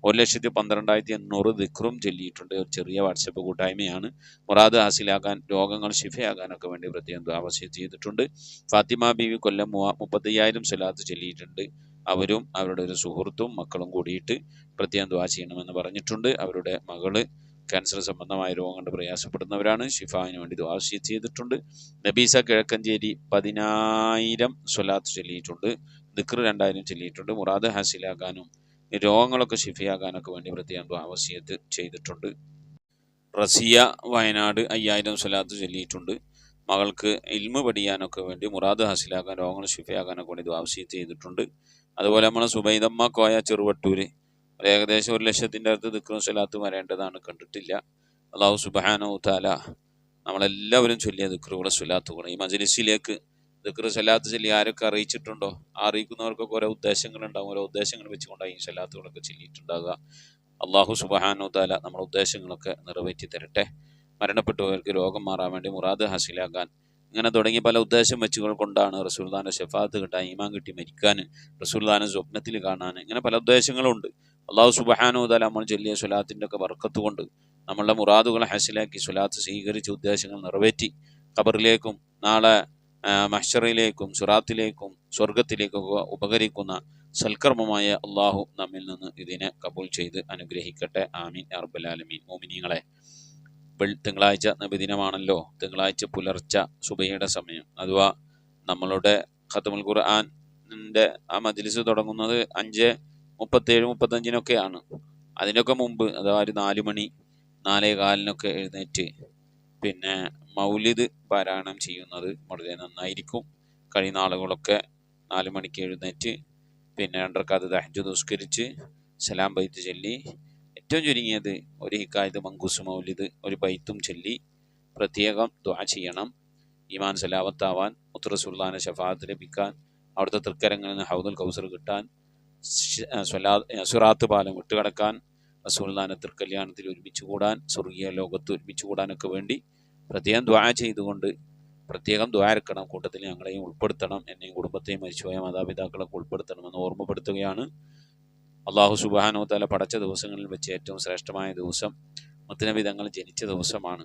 1,12,800 ദിക്റും ചൊല്ലിയിട്ടുണ്ട്. ഒരു ചെറിയ വാട്സപ്പ് കൂട്ടായ്മയാണ്. മുറാദ് ഹാസിലാക്കാൻ, രോഗങ്ങൾ ശിഫയാകാനൊക്കെ വേണ്ടി പ്രത്യേകം ദുആ വസിയത്ത് ചെയ്തിട്ടുണ്ട്. ഫാത്തിമ ബീവി കൊല്ലം 35,000 സ്വലാത്ത് ചൊല്ലിയിട്ടുണ്ട്. അവരും അവരുടെ ഒരു സുഹൃത്തും മക്കളും കൂടിയിട്ട് പ്രത്യേകം ദുആ ചെയ്യണമെന്ന് പറഞ്ഞിട്ടുണ്ട്. അവരുടെ മകള് ക്യാൻസർ സംബന്ധമായ രോഗം കൊണ്ട് പ്രയാസപ്പെടുന്നവരാണ്. ഷിഫാവിന് വേണ്ടി ദുആ വസിയത്ത് ചെയ്തിട്ടുണ്ട്. നബീസ കിഴക്കഞ്ചേരി 10,000 സ്വലാത്ത് ചൊല്ലിയിട്ടുണ്ട്. ദിക്ർ 2000 ചൊല്ലിയിട്ടുണ്ട്. മുറാദ് ഹാസിലാക്കാനും രോഗങ്ങളൊക്കെ ഷിഫയാകാനൊക്കെ വേണ്ടി പ്രത്യേകം ദുആ വസിയത്ത് ചെയ്തിട്ടുണ്ട്. റസിയ വയനാട് 5000 സ്വലാത്ത് ചൊല്ലിയിട്ടുണ്ട്. മകൾക്ക് ഇൽമു പഠിക്കാനൊക്കെ വേണ്ടി മുറാദ് ഹാസിലാക്കാൻ, രോഗങ്ങൾ ഷിഫയാകാനൊക്കെ വേണ്ടി ദുആ വസിയത്ത് ചെയ്തിട്ടുണ്ട്. അതുപോലെ നമ്മളെ സുബൈദമ്മ കോയ ചെറുവട്ടൂര് ഏകദേശം 1,00,000 അടുത്ത് ദിക്റും സ്വലാത്തും വരേണ്ടതാണ്, കണ്ടിട്ടില്ല. അല്ലാഹു സുബ്ഹാനഹു തആല നമ്മളെല്ലാവരും ചൊല്ലിയ ദിക്റുകളും സ്വലാത്തുകളും ഈ മജ്ലിസിലേക്ക് ദിക്ർ സ്വലാത്ത് ചൊല്ലി ആരൊക്കെ അറിയിച്ചിട്ടുണ്ടോ, അറിയിക്കുന്നവർക്കൊക്കെ ഓരോ ഉദ്ദേശങ്ങളുണ്ടാകും. ഓരോ ഉദ്ദേശങ്ങൾ വെച്ചുകൊണ്ടാണ് ഈ സ്വലാത്തുകളൊക്കെ ചൊല്ലിയിട്ടുണ്ടാകുക. അല്ലാഹു സുബ്ഹാനഹു തആല നമ്മുടെ ഉദ്ദേശങ്ങളൊക്കെ നിറവേറ്റി തരട്ടെ. മരണപ്പെട്ടവർക്ക് രോഗം മാറാൻ വേണ്ടി, മുറാദ് ഹാസിലാക്കാൻ, ഇങ്ങനെ തുടങ്ങി പല ഉദ്ദേശം വെച്ചുകൾ കൊണ്ടാണ് റസൂലുള്ളാഹിന്റെ ശഫാഅത്ത് കിട്ടാൻ, ഈമാൻ കിട്ടി മരിക്കാൻ, റസൂലുള്ളാഹിനെ സ്വപ്നത്തിൽ കാണാൻ, ഇങ്ങനെ പല ഉദ്ദേശങ്ങളുണ്ട്. അല്ലാഹു സുബ്ഹാനഹു വ തആല നമ്മൾ ചൊല്ലിയ സ്വലാത്തിൻ്റെ ഒക്കെ ബർക്കത്ത് കൊണ്ട് നമ്മളുടെ മുറാദുകളെ ഹാസിലാക്കി സ്വലാത്ത് സ്വീകരിച്ച് ഉദ്ദേശങ്ങൾ നിറവേറ്റി ഖബറിലേക്കും നാളെ മഹ്ശറിലേക്കും സിറാത്തിലേക്കും സ്വർഗത്തിലേക്കൊക്കെ ഉപകരിക്കുന്ന സൽക്കർമ്മമായ അള്ളാഹു നമ്മിൽ നിന്ന് ഇതിനെ കബൂൽ ചെയ്ത് അനുഗ്രഹിക്കട്ടെ. ആമീൻ യാ റബ്ബൽ ആലമീൻ. മോമിനീങ്ങളെ, തിങ്കളാഴ്ച നബിദിനമാണല്ലോ. തിങ്കളാഴ്ച പുലർച്ചെ സുബഹിയുടെ സമയം, അഥവാ നമ്മളുടെ ഖത്മുൽ ഖുർആനിൻ്റെ ആ മജ്ലിസ് തുടങ്ങുന്നത് 5:37-35 അതിനൊക്കെ മുമ്പ്, അഥവാ ഒരു 4 മണി 4:15 എഴുന്നേറ്റ് പിന്നെ മൗലിദ് പാരായണം ചെയ്യുന്നത് വളരെ നന്നായിരിക്കും. കഴിയുന്ന ആളുകളൊക്കെ 4 മണിക്ക് എഴുന്നേറ്റ് പിന്നെ 2 റക്അത്ത് തഹജ്ജുദ് നിസ്കരിച്ച് സലാം ബൈത്ത് ചൊല്ലി, ഏറ്റവും ചുരുങ്ങിയത് ഒരു ഹിക്കായത്ത് മങ്കൂസ് മൗലിദ് ഒരു ബൈത്തും ചൊല്ലി പ്രത്യേകം ദുആ ചെയ്യണം. ഈമാൻ സലാവത്താവാൻ, മുത്ത് റസൂലുള്ളാഹിന്റെ ശഫാഅത്ത് ലഭിക്കാൻ, അവിടുത്തെ തൃക്കരങ്ങളിൽ നിന്ന് ഹൗദുൽ കൗസർ കിട്ടാൻ, സിറാത്ത് പാലം വിട്ടുകിടക്കാൻ, റസൂലുള്ളാഹിന്റെ തൃക്കല്യാണത്തിൽ ഒരുമിച്ച് കൂടാൻ, സ്വർഗീയ ലോകത്ത് ഒരുമിച്ച് കൂടാനൊക്കെ വേണ്ടി പ്രത്യേകം ദുആ ചെയ്തുകൊണ്ട് പ്രത്യേകം ദുആ ഇറക്കണം. കൂട്ടത്തിൽ ഞങ്ങളെയും ഉൾപ്പെടുത്തണം, എന്നെയും കുടുംബത്തെയും മരിച്ചുപോയ മാതാപിതാക്കളൊക്കെ ഉൾപ്പെടുത്തണമെന്ന് ഓർമ്മപ്പെടുത്തുകയാണ്. അല്ലാഹു സുബ്ഹാനഹു വ തആല പടച്ച ദിവസങ്ങളിൽ വെച്ച് ഏറ്റവും ശ്രേഷ്ഠമായ ദിവസം മുത്തുനബി തങ്ങൾ ജനിച്ച ദിവസമാണ്.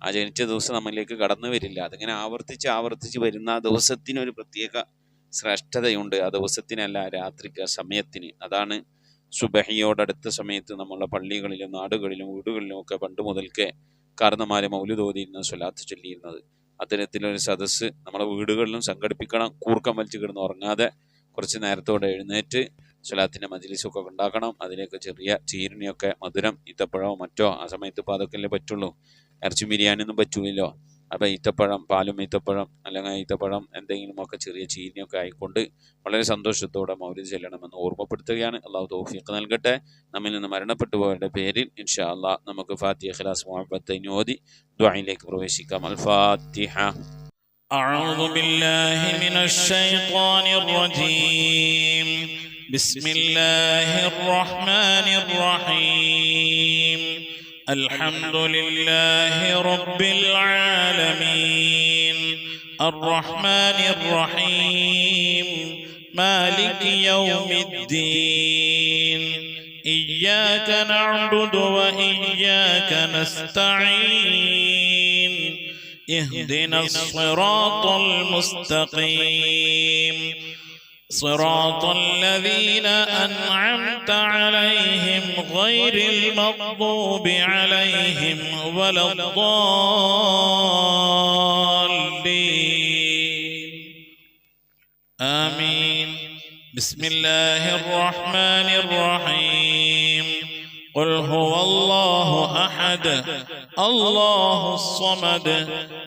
ആ ജനിച്ച ദിവസം നമ്മളിലേക്ക് കടന്നു വരില്ല. അതിങ്ങനെ ആവർത്തിച്ച് വരുന്ന ആ ദിവസത്തിനൊരു പ്രത്യേക ശ്രേഷ്ഠതയുണ്ട്. ആ ദിവസത്തിനല്ല, രാത്രിക്ക്, സമയത്തിന്. അതാണ് സുബഹിയോടടുത്ത സമയത്ത് നമ്മളുടെ പള്ളികളിലും നാടുകളിലും വീടുകളിലും ഒക്കെ പണ്ട് മുതൽക്കേ കാരണന്മാരെ മൗലിദ് ഓതിയിരുന്ന സ്വലാത്ത് ചൊല്ലിയിരുന്നത്. അത്തരത്തിലൊരു സദസ്സ് നമ്മുടെ വീടുകളിലും സംഘടിപ്പിക്കണം. കൂർക്കം വലിച്ചു കിടന്ന് ഉറങ്ങാതെ കുറച്ച് നേരത്തോടെ എഴുന്നേറ്റ് സ്വലാത്തിൻ്റെ മജ്ലിസൊക്കെ ഉണ്ടാക്കണം. അതിലേക്ക് ചെറിയ ചീരണിയൊക്കെ, മധുരം, ഈത്തപ്പഴമോ മറ്റോ, ആ സമയത്ത് ഇപ്പോൾ അതൊക്കെയല്ലേ പറ്റുള്ളൂ. ഇറച്ചി ബിരിയാണിയൊന്നും പറ്റൂലല്ലോ. അപ്പോൾ ഈത്തപ്പഴം, പാലും ഈത്തപ്പഴം അല്ലെങ്കിൽ ഈത്തപ്പഴം എന്തെങ്കിലുമൊക്കെ ചെറിയ ചീരണിയൊക്കെ ആയിക്കൊണ്ട് വളരെ സന്തോഷത്തോടെ മൗലിദ് ചെല്ലണമെന്ന് ഓർമ്മപ്പെടുത്തുകയാണ്. അള്ളാഹു തൗഫീഖ് നൽകട്ടെ. നമ്മിൽ നിന്ന് മരണപ്പെട്ടു പോയവരുടെ പേരിൽ ഇൻഷാ അള്ളാഹ് നമുക്ക് ഫാത്തിഹ, ഇഖ്ലാസ്, മുഅവ്വദത്തൈൻ ഓതി ദുആയിലേക്ക് പ്രവേശിക്കാം. അൽ ഫാത്തിഹ. أعوذ بالله من الشيطان الرجيم. بسم الله الرحمن الرحيم. الحمد لله رب العالمين الرحمن الرحيم مالك يوم الدين إياك نعبد وإياك نستعين اهدنا الصراط المستقيم صراط الذين أنعمت عليهم غير المغضوب عليهم ولا الضالين آمين. بسم الله الرحمن الرحيم. قل هو الله أحد الله الصمد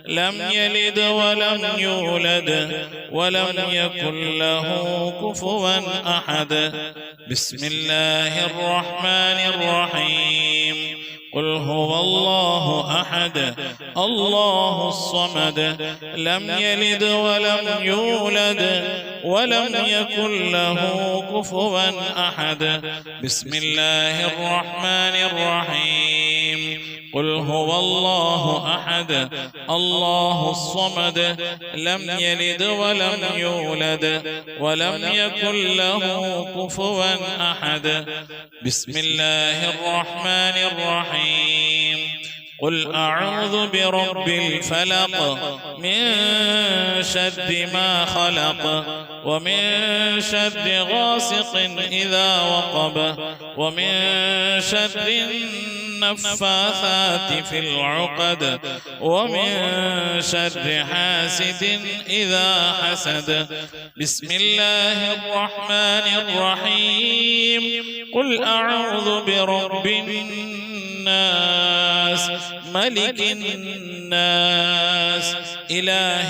لم يلد ولم يولد ولم يكن له كفوا أحد. بسم الله الرحمن الرحيم. قل هو الله أحد الله الصمد لم يلد ولم يولد ولم يكن له كفوا أحد. بسم الله الرحمن الرحيم. قل هو الله أحد الله الصمد لم يلد ولم يولد ولم يكن له كفوا أحد. بسم الله الرحمن الرحيم. قل أعوذ برب الفلق من شر ما خلق ومن شر غاسق إذا وقب ومن شر النفاثات في العقد ومن شر حاسد إذا حسد. بسم الله الرحمن الرحيم. قل أعوذ برب الناس ملك الناس إله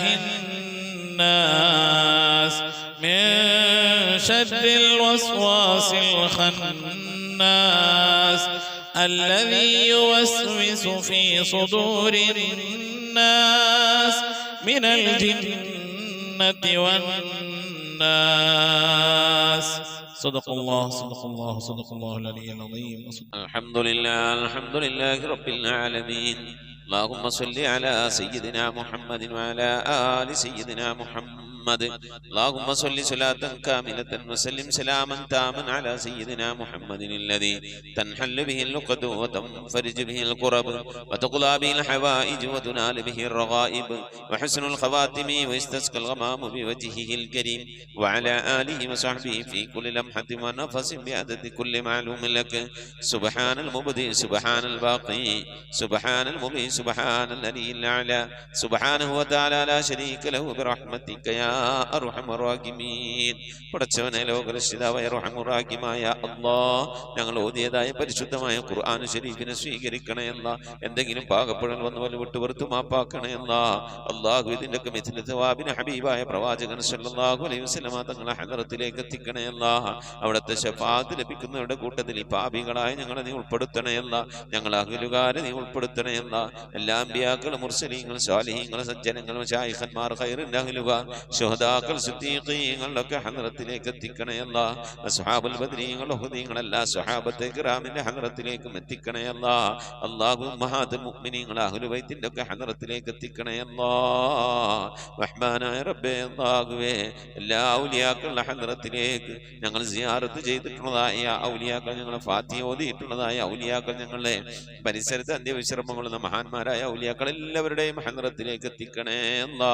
الناس من شر الوسواس الخناس الذي يوسوس في صدور الناس من الجنة والناس. صدق الله صدق الله صدق الله العلي العظيم. الحمد لله رب العالمين. اللهم صل على سيدنا محمد وعلى آل سيدنا محمد. اللهم صل صلاة كاملة وسلم سلاما تاما على سيدنا محمد الذي تنحل به العقد وتنفرج به الكرب وتقضى به الحوائج وتنال به الرغائب وحسن الخواتم ويستسقى الغمام بوجهه الكريم وعلى آله وصحبه في كل لمحة ونفس بعدد كل معلوم لك. سبحان المبدئ سبحان الباقي سبحان المبين سبحان الذي الأعلى سبحانه وتعالى لا شريك له برحمتك يا അർഹമർ റഹീമീൻ. പടച്ചവനെ ലോകരക്ഷിതാവായ അർഹമർ റഹീമായ അല്ലാഹ്, ഞങ്ങൾ ഓതിയതായ പരിശുദ്ധമായ ഖുർആൻ ശരീഫിനെ സ്വീകരിക്കണമല്ല. എന്തെങ്കിലും പാകപ്പെടൽ വന്നു വല്ല വിട്ടുപുറത്തു മാപ്പാക്കണമല്ല. അല്ലാഹു ഇതിൻ്റെയൊക്കെ മിഥില സവാബിന് ഹബീബായ പ്രവാചകൻ സല്ലല്ലാഹു അലൈഹി വസല്ലമ തങ്ങളെ ഹദറത്തിലേക്ക് എത്തിക്കണമല്ല. അവിടുത്തെ ശഫാഅത്ത് ലഭിക്കുന്നവരുടെ കൂട്ടത്തിൽ ഈ പാപികളായ ഞങ്ങളെ നീ ഉൾപ്പെടുത്തണമല്ല. ഞങ്ങൾ അഹ്ലുകാരെ നീ ഉൾപ്പെടുത്തണമല്ല. എല്ലാ അമ്പിയാക്കളും മുർസലീങ്ങൾ സ്വാലിഹീങ്ങൾ സജ്ജനങ്ങൾ മശായിഖന്മാർ ഖൈറിൻ്റെ അഹ്ലുകാർ ശുഹദാക്കൾ സിദ്ദീഖീങ്ങളൊക്കെ ഹദറത്തിലേക്ക് എത്തിക്കണമല്ല. അസ്ഹാബുൽ ബദ്രീങ്ങൾ ഉഹദീങ്ങൾ എല്ലാ സ്വഹാബത്തെ കിറാമിന്റെ ഹദറത്തിലേക്കും എത്തിക്കണമല്ല. അല്ലാഹു ഉമ്മഹാത്തുൽ മുഅ്മിനീങ്ങൾ അഹ്ലു ബൈത്തിന്റെ ഒക്കെ ഹദറത്തിലേക്ക് എത്തിക്കണമല്ല. റഹ്മാനായ റബ്ബേ അല്ലാഹുവേ, എല്ലാ ഔലിയാക്കളുടെ ഹദറത്തിലേക്ക് ഞങ്ങൾ സിയാറത്ത് ചെയ്തിട്ടുള്ളതായ ഔലിയാക്കൾ, ഞങ്ങളെ ഫാത്തിഹ ഓതിയിട്ടുള്ളതായ ഔലിയാക്കൾ, ഞങ്ങളുടെ പരിസരത്ത് അന്ത്യവിശ്രമങ്ങളുള്ള മഹാന്മാരായ ഔലിയാക്കൾ എല്ലാവരുടെയും ഹദറത്തിലേക്ക് എത്തിക്കണേ അല്ലാ.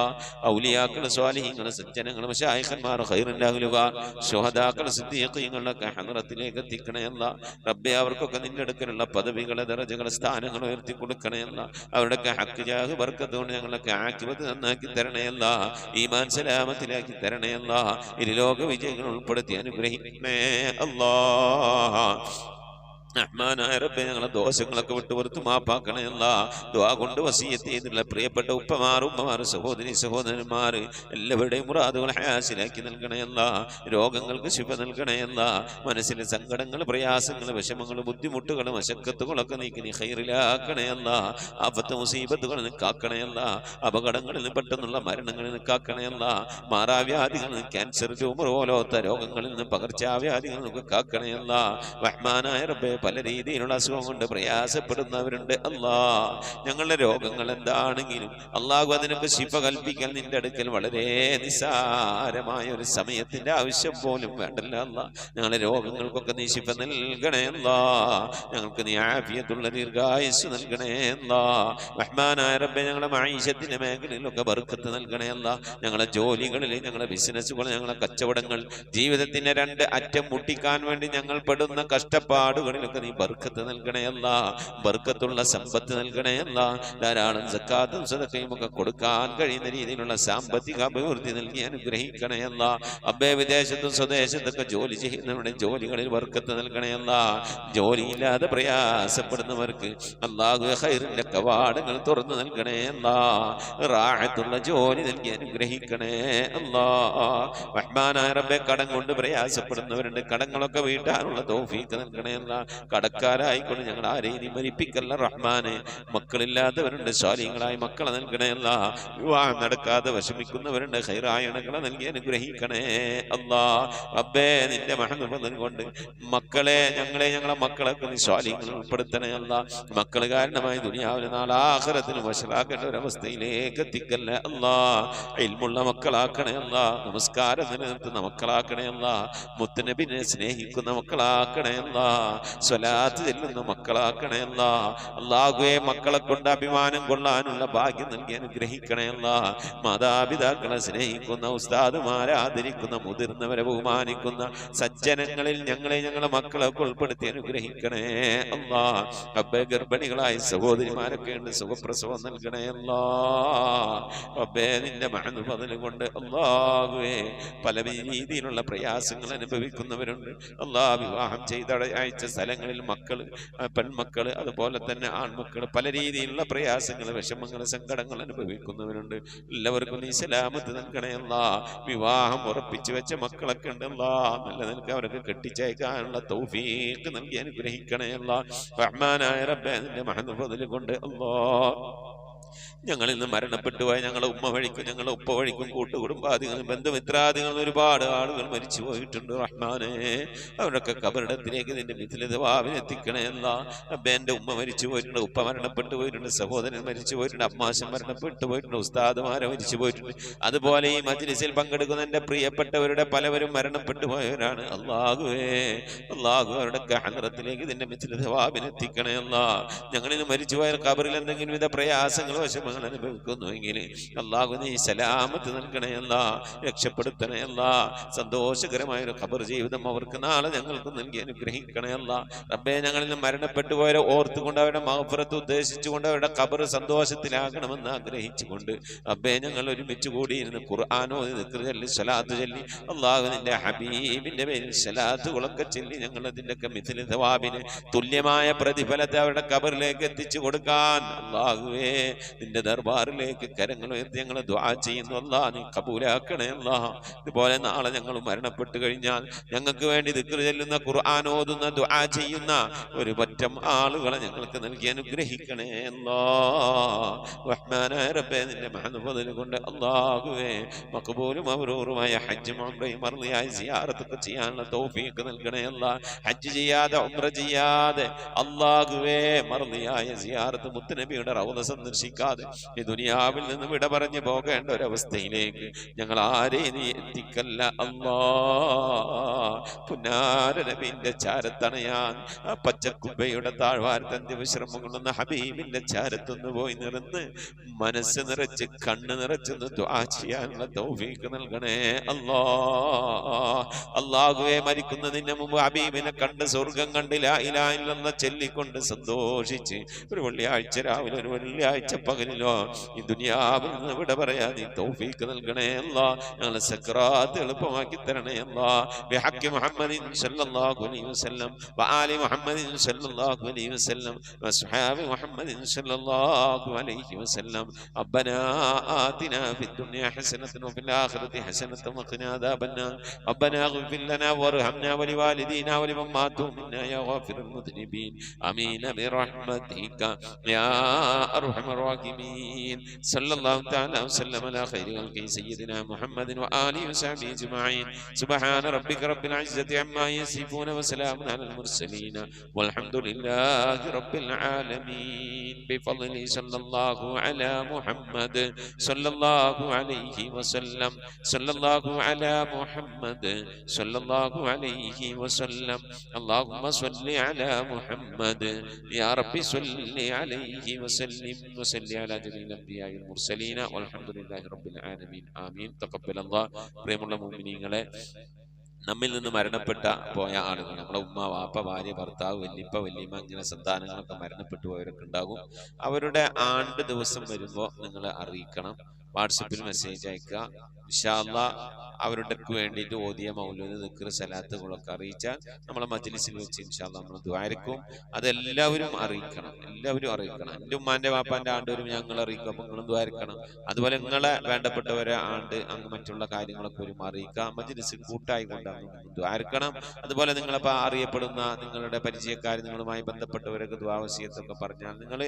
ഔലിയാക്കൾ സ്വാലിഹീങ്ങൾ സജ്ജനങ്ങൾ മശായിഖന്മാർ ഖൈറിൻ്റെ അഹ്ലുകാർ ശുഹദാക്കൾ സിദ്ദീഖീങ്ങളൊക്കെ ഹദറത്തിലേക്ക് എത്തിക്കണമല്ല. റബ്ബേ, അവർക്കൊക്കെ നിന്റെ അടുക്കലുള്ള പദവികളെ ദറജകളെ സ്ഥാനങ്ങൾ ഉയർത്തി കൊടുക്കണമല്ല. അവരുടെയൊക്കെ ഹക്ക് ജാഹ് ബർക്കത്ത് കൊണ്ട് ഞങ്ങളൊക്കെ ആഖിബത്ത് നന്നാക്കി തരണമല്ല. ഈമാൻ സലാമത്തിലാക്കി തരണമല്ല. ഇരുലോക വിജയങ്ങൾ ഉൾപ്പെടുത്തി അനുഗ്രഹിക്കണേ അല്ലാഹ്. റഹ്മാനായ റബ്ബേ, ഞങ്ങളെ ദോഷങ്ങളൊക്കെ വിട്ടുപുറത്ത് മാപ്പാക്കണമല്ല. ദുആ കൊണ്ട് വസിയത്ത് ചെയ്തിട്ടുള്ള പ്രിയപ്പെട്ട ഉപ്പമാർ സഹോദരി സഹോദരന്മാർ എല്ലാവരുടെയും മുറാദുകൾ ഹയാസിലാക്കി നൽകണമല്ല. രോഗങ്ങൾക്ക് ശിഫ നൽകണമല്ല. മനസ്സിലെ സങ്കടങ്ങൾ പ്രയാസങ്ങൾ വിഷമങ്ങൾ ബുദ്ധിമുട്ടുകൾ മശക്കത്തുകളൊക്കെ നീക്കി നീ ഖൈറിലാക്കണമല്ല. ആഫത്ത് മുസീബത്തുകൾ നിൽക്കാക്കണമല്ല. അപകടങ്ങളിൽ നിന്ന് പെട്ടെന്നുള്ള മരണങ്ങളിൽ നിൽക്കാക്കണമല്ല. മാറാവ്യാധികളിൽ നിന്ന് ക്യാൻസർ ട്യൂമർ പോലത്തെ രോഗങ്ങളിൽ നിന്ന് പകർച്ചാവ്യാധികളിൽ നിന്നൊക്കെ കാക്കണമല്ല. റഹ്മാനായ റബ്ബേ, പല രീതിയിലുള്ള അസുഖം കൊണ്ട് പ്രയാസപ്പെടുന്നവരുണ്ട് അല്ലാ. ഞങ്ങളുടെ രോഗങ്ങൾ എന്താണെങ്കിലും അല്ലാഹു അതിനൊക്കെ ശിഫ കൽപ്പിക്കാൻ നിന്റെ അടുക്കൽ വളരെ നിസ്സാരമായ ഒരു സമയത്തിന്റെ ആവശ്യം പോലും വേണ്ടല്ല അല്ലാ. ഞങ്ങളുടെ രോഗങ്ങൾക്കൊക്കെ നീ ശിഫ നൽകണേ അല്ലാ. ഞങ്ങൾക്ക് നീ ആഫിയത്തുള്ള ദീർഘായുസ് നൽകണേ അല്ലാ. റഹ്മാനായ റബ്ബേ, ഞങ്ങളുടെ മഈശത്തിന്റെ മേഖലയിലൊക്കെ ബർക്കത്ത് നൽകണേ അല്ലാ. ഞങ്ങളുടെ ജോലികളിൽ, ഞങ്ങളുടെ ബിസിനസ്സുകൾ, ഞങ്ങളുടെ കച്ചവടങ്ങൾ, ജീവിതത്തിന്റെ രണ്ട് അറ്റം മുട്ടിക്കാൻ വേണ്ടി ഞങ്ങൾ പെടുന്ന കഷ്ടപ്പാടുകളിൽ പ്രവർത്തനങ്ങൾക്ക് നീ ബർക്കത്ത് നൽകണേ അല്ലാ, ബർക്കത്തുള്ള സമ്പത്ത് നൽകണേ അല്ലാ, ധാരാളം സക്കാത്തും സദഖയും ഒക്കെ കൊടുക്കാൻ കഴിയുന്ന രീതിയിലുള്ള സാമ്പത്തിക അഭിവൃദ്ധി നൽകി അനുഗ്രഹിക്കണേ അല്ലാ. അബ്ബേ വിദേശത്തും സ്വദേശത്തൊക്കെ ജോലി ചെയ്യുന്നവരുടെ ജോലികളിൽ ബർക്കത്ത് നൽകണേ അല്ലാ. ജോലിയില്ലാതെ പ്രയാസപ്പെടുന്നവർക്ക് അല്ലാഹുവേ ഖൈറിന്റെ കവാടങ്ങൾ തുറന്നു നൽകണേ അല്ലാ. റാഹത്തുള്ള ജോലി നൽകി അനുഗ്രഹിക്കണേ അല്ലാ. റഹ്മാനായ റബ്ബേ കടം കൊണ്ട് പ്രയാസപ്പെടുന്നവരുണ്ട്, കടങ്ങളൊക്കെ വീട്ടാനുള്ള തൗഫീഖ് നൽകണേ അല്ലാ. കടക്കാരായിക്കൊണ്ട് ഞങ്ങൾ ആരെയും മരിപ്പിക്കല്ല റഹ്മാനെ. മക്കളില്ലാത്തവരുണ്ട്, സ്വാലിഹീങ്ങളായ മക്കളെ നൽകണേ അല്ലാ. വിവാഹം നടക്കാതെ വിഷമിക്കുന്നവരുണ്ട്, ഖൈറായ ഇണകളെ നൽകി അനുഗ്രഹിക്കണേ അല്ലാ. റബ്ബേ നിന്റെ മഹത്വം കൊണ്ട് മക്കളെ ഞങ്ങളെ മക്കളൊക്കെ നീ സ്വാലിഹീങ്ങളിൽ ഉൾപ്പെടുത്തണേ അല്ലാ. മക്കൾ കാരണമായി ദുനിയാവിലെ നാളെ ആഖിറത്തിലും വശലാക്കേണ്ട ഒരവസ്ഥയിലേക്ക് എത്തിക്കല്ലേ അല്ലാ. ഇൽമുള്ള മക്കളാക്കണേ അല്ലാ, നമസ്കാരം നിലനിർത്തുന്ന മക്കളാക്കണേ അല്ലാ, മുത്തുനബിനെ സ്നേഹിക്കുന്ന മക്കളാക്കണേ അല്ലാ, സ്വലാത്ത് ചെല്ലുന്ന മക്കളാക്കണേ അല്ലാ. അല്ലാഹുവേ മക്കളെ കൊണ്ട് അഭിമാനം കൊള്ളാനുള്ള ഭാഗ്യം നൽകി അനുഗ്രഹിക്കണേ അല്ലാ. മാതാപിതാക്കളെ സ്നേഹിക്കുന്ന, ഉസ്താദുമാരെ ആദരിക്കുന്ന, മുതിർന്നവരെ ബഹുമാനിക്കുന്ന സജ്ജനങ്ങളിൽ ഞങ്ങളെ മക്കളൊക്കെ ഉൾപ്പെടുത്തി അനുഗ്രഹിക്കണേ അല്ലാ. റബ്ബേ ഗർഭിണികളായ സഹോദരിമാരൊക്കെ ഉണ്ട്, സുഖപ്രസവം നൽകണേ അല്ലാ. റബ്ബേ നിന്റെ മഹത്വം കൊണ്ട് അല്ലാഹുവേ പല രീതിയിലുള്ള പ്രയാസങ്ങൾ അനുഭവിക്കുന്നവരുണ്ട് അല്ലാ. വിവാഹം ചെയ്ത അയച്ച സ്ഥലങ്ങളിൽ മക്കള്, പെൺമക്കള്, അതുപോലെ തന്നെ ആൺമക്കള് പല രീതിയിലുള്ള പ്രയാസങ്ങൾ, വിഷമങ്ങൾ, സങ്കടങ്ങൾ അനുഭവിക്കുന്നവരുണ്ട്. എല്ലാവർക്കും നീ സലാമത്ത് നൽകണേ അല്ലാ. വിവാഹം ഉറപ്പിച്ചു വെച്ച മക്കളൊക്കെ ഉണ്ടല്ലാ, നല്ല നിനക്ക് അവരൊക്കെ കെട്ടിച്ചയക്കാനുള്ള തൗഫീഖ് നൽകി അനുഗ്രഹിക്കണേ അല്ലാ. റഹ്മാനായ റബ്ബേ നിന്റെ മഹത്വം കൊണ്ട് അല്ലാ ഞങ്ങളിൽ നിന്ന് മരണപ്പെട്ടു പോയ ഞങ്ങളെ ഉമ്മ വഴിക്കും ഞങ്ങളെ ഉപ്പ വഴിക്കും കൂട്ടുകുടുംബാദികളും ബന്ധുമിത്രാദികളും ഒരുപാട് ആളുകൾ മരിച്ചു പോയിട്ടുണ്ട് റഹ്മാനെ. അവരൊക്കെ കബറിടത്തിലേക്ക് നിന്റെ മിഥിലതവാവിനെത്തിക്കണേ അല്ലാ. റബ്ബേ എൻ്റെ ഉമ്മ മരിച്ചു പോയിട്ടുണ്ട്, ഉപ്പ മരണപ്പെട്ടു പോയിട്ടുണ്ട്, സഹോദരൻ മരിച്ചു പോയിട്ടുണ്ട്, അമ്മാശൻ മരണപ്പെട്ടു പോയിട്ടുണ്ട്, ഉസ്താദുമാരെ മരിച്ചു പോയിട്ടുണ്ട്. അതുപോലെ ഈ മജ്ലിസിൽ പങ്കെടുക്കുന്ന എൻ്റെ പ്രിയപ്പെട്ടവരുടെ പലവരും മരണപ്പെട്ടു പോയവരാണ്. അല്ലാഹുവേ അവരുടെ ഹദ്റത്തിലേക്ക് നിന്റെ മിഥിലതവാവിനെത്തിക്കണേ അല്ലാ. ഞങ്ങളിൽ നിന്ന് മരിച്ചുപോയ കബറിൽ എന്തെങ്കിലും വിധ പ്രയാസങ്ങളോ വിഷമങ്ങൾ അനുഭവിക്കുന്നുവെങ്കിൽ അല്ലാഹു നീ സലാമത്ത് നൽകണേ അല്ലാ, രക്ഷപ്പെടുത്തണേ അല്ലാ. സന്തോഷകരമായ ഒരു ഖബർ ജീവിതം അവർക്ക് നാളെ ഞങ്ങൾക്ക് നൽകി അനുഗ്രഹിക്കണേ അല്ലാ. റബ്ബേ ഞങ്ങളിൽ നിന്ന് മരണപ്പെട്ടു പോയവരെ ഓർത്തുകൊണ്ട് അവരുടെ മഗ്ഫിറത്ത് ഉദ്ദേശിച്ചുകൊണ്ട് അവരുടെ ഖബർ സന്തോഷത്തിലാകണമെന്ന് ആഗ്രഹിച്ചുകൊണ്ട് റബ്ബേ ഞങ്ങൾ ഒരുമിച്ച് കൂടിയിരുന്ന് ഖുർആനോ ദിക്ർ ചൊല്ലി സ്വലാത്ത് ചൊല്ലി അല്ലാഹു നിന്റെ ഹബീബിന്റെ പേരിൽ സ്വലാത്തുകളൊക്കെ ചൊല്ലി ഞങ്ങൾ അതിൻ്റെയൊക്കെ മിഥില സവാബിന് തുല്യമായ പ്രതിഫലത്തെ അവരുടെ ഖബറിലേക്ക് എത്തിച്ചു കൊടുക്കാൻ അല്ലാഹുവേ നിന്റെ ദർബാറിലേക്ക് കരങ്ങൾ ഉയർത്തി ഞങ്ങൾ ദുആ ചെയ്യുന്നു അല്ലാ. നീ കബൂലാക്കണേ അല്ലാ. ഇതുപോലെ നാളെ ഞങ്ങൾ മരണപ്പെട്ടു കഴിഞ്ഞാൽ ഞങ്ങൾക്ക് വേണ്ടി ദിക്ർ ചൊല്ലുന്ന, ഖുർആൻ ഓതുന്ന, ദുആ ചെയ്യുന്ന ഒരു പറ്റം ആളുകളെ ഞങ്ങൾക്ക് നൽകി അനുഗ്രഹിക്കണേ അല്ലാ. റഹ്മാനായ റബ്ബേ നിന്റെ മഹത്വം കൊണ്ട് അല്ലാഹുവേ മഖബൂലും മബ്റൂറുമായ ഹജ്ജും ഉംറയും മർളിയായ സിയാറത്തൊക്കെ ചെയ്യാനുള്ള തൗഫീഖ് നൽകണേ അല്ലാ. ഹജ്ജ് ചെയ്യാതെ ഉംറ ചെയ്യാതെ അല്ലാഹുവേ മർളിയായ സിയാറത്ത് മുത്തുനബിയുടെ റൗള സന്ദർശിക്കാതെ ഈ ദുനിയാവിൽ നിന്ന് വിട പറഞ്ഞു പോകേണ്ട ഒരവസ്ഥയിലേക്ക് ഞങ്ങൾ ആരെയും നീ എത്തിക്കല്ല അല്ലാ. പുന്നാര നബിന്റെ ചാരത്തണയാൻ ആ പച്ചക്കുബയുടെ താഴ്വാരത്തന്റെ വിശ്രമം കൊള്ളുന്ന ഹബീബിന്റെ ചാരത്തൊന്ന് പോയി നിറന്ന് മനസ്സ് നിറച്ച് കണ്ണ് നിറച്ചൊന്ന് ദുആ ചെയ്യാനുള്ള തൗഫീഖ് നൽകണേ അല്ലാ. അല്ലാഹുവേ മരിക്കുന്നതിന് മുമ്പ് ഹബീബിനെ കണ്ട് സ്വർഗം കണ്ട് ലാ ഇലാഹ ഇല്ലല്ലാഹ് ചൊല്ലിക്കൊണ്ട് സന്തോഷിച്ച് ഒരു വെള്ളിയാഴ്ച രാവിലെ ഒരു വെള്ളിയാഴ്ച പകലിലോ ഈ ദുനിയാവിൽ നിന്ന് വിട പറയാ നീ തൗഫീഖ് നൽകണേ അല്ലാ. ഞങ്ങളെ സക്രാത്ത് എളുപ്പമാക്കി തരണേ അല്ലാ. ബിഹഖി മുഹമ്മദിൻ സല്ലല്ലാഹു അലൈഹി വസല്ലം വആലി മുഹമ്മദിൻ സല്ലല്ലാഹു അലൈഹി വസല്ലം വസ്ഹാബി മുഹമ്മദിൻ സല്ലല്ലാഹു അലൈഹി വസല്ലം. റബ്ബനാ ആതിനാ ഫിദ്ദുനിയ ഹസനതൻ വഫിൽ ആഖിറതി ഹസനതൻ വഖിനാ അദാബന്നാർ. റബ്ബനാ ഇഗ്ഫിർ ലനാ വർഹംനാ വലിവാലിദീനാ വലിമൻ മാതു മിന്നാ യാ ഗാഫിറുൽ മുദ്നിബീൻ. ആമീൻ ബിറഹ്മതിക യാ അർഹമർ الراحمين صلى الله تعالى وسلم على خير خلقه سيدنا محمد وآله وصحبه أجمعين. سبحان ربك رب العزة عما يصفون وسلام على المرسلين والحمد لله رب العالمين. بفضل صلى الله على محمد صلى الله عليه وسلم صلى الله على محمد صلى الله عليه وسلم. اللهم صل على محمد يا رب صل عليه وسلم وسلم على جميع الأنبياء والمرسلين والحمد لله رب العالمين. آمين. تقبل الله. പ്രിയമുള്ള മുഅ്മിനീങ്ങളെ, നമ്മിൽ നിന്ന് മരണപ്പെട്ട പോയ ആളുകൾ, നമ്മളെ ഉമ്മ, വാപ്പ, ഭാര്യ, ഭർത്താവ്, വല്യപ്പ, വല്യമ്മ, ഇങ്ങനെ സന്താനങ്ങളൊക്കെ മരണപ്പെട്ടു പോയവരൊക്കെ ഉണ്ടാകും. അവരുടെ ആണ്ട് ദിവസം വരുമ്പോൾ നിങ്ങൾ അറിയിക്കണം. വാട്സപ്പിൽ മെസ്സേജ് അയക്കുക. ഇൻഷാ അല്ലാഹ് അവരുടെ വേണ്ടിയിട്ട് ഓതിയ മൗലൂദ്, ദിക്ർ, സലാത്തുകളൊക്കെ അറിയിച്ചാൽ നമ്മളെ മജ്ലിസിൽ വെച്ച് ഇൻഷാ അല്ലാഹ് നമ്മൾ ദുആയിരിക്കും. അതെല്ലാവരും അറിയിക്കണം, എല്ലാവരും അറിയിക്കണം. എൻ്റെ ഉമ്മാന്റെ വാപ്പാന്റെ ആണ്ട് വരും, ഞങ്ങൾ അറിയിക്കും. അപ്പൊ നിങ്ങളും ദുആയിരിക്കണം. അതുപോലെ നിങ്ങളെ വേണ്ടപ്പെട്ടവരെ ആണ്ട് അങ്ങ് മറ്റുള്ള കാര്യങ്ങളൊക്കെ വരും അറിയിക്കുക. മജ്ലിസ് കൂട്ടായി കൊണ്ടാണ് ദുആയിരിക്കണം. അതുപോലെ നിങ്ങളിപ്പോൾ അറിയപ്പെടുന്ന നിങ്ങളുടെ പരിചയക്കാർ, നിങ്ങളുമായി ബന്ധപ്പെട്ടവരൊക്കെ ദുആ വസിയത്തൊക്കെ പറഞ്ഞാൽ നിങ്ങൾ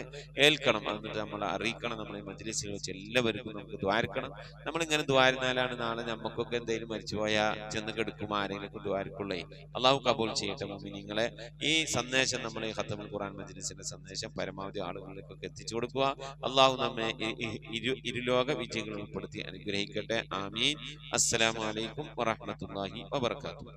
ഏൽക്കണം. എന്നിട്ട് നമ്മളെ അറിയിക്കണം. നമ്മളെ മജ്ലിസിൽ വെച്ച് എല്ലാവർക്കും നമുക്ക് ദുആയിരിക്കണം. നമ്മളിങ്ങനെ ദുആയിരുന്നാലാണ് നാളെ നമുക്കൊക്കെ എന്തെങ്കിലും മരിച്ചുപോയാൽ ചെന്ന് കിടക്കും ആരെങ്കിലും ദുആയിരിക്കുള്ളേ. അള്ളാഹു കബൂൽ ചെയ്യട്ടെ മുഅ്മിനീങ്ങളെ. ഈ സന്ദേശം നമ്മൾ ഈ ഖത്തമുൽ ഖുർആൻ മജ്ലിസിന്റെ സന്ദേശം പരമാവധി ആളുകളിലേക്കൊക്കെ എത്തിച്ചു കൊടുക്കുക. അള്ളാഹു നമ്മെ ഇരുലോക വിജയികൾ ഉൾപ്പെടുത്തി അനുഗ്രഹിക്കട്ടെ. ആമീൻ. അസ്സലാമു അലൈക്കും വറഹ്മത്തുള്ളാഹി വബറകാതുഹു.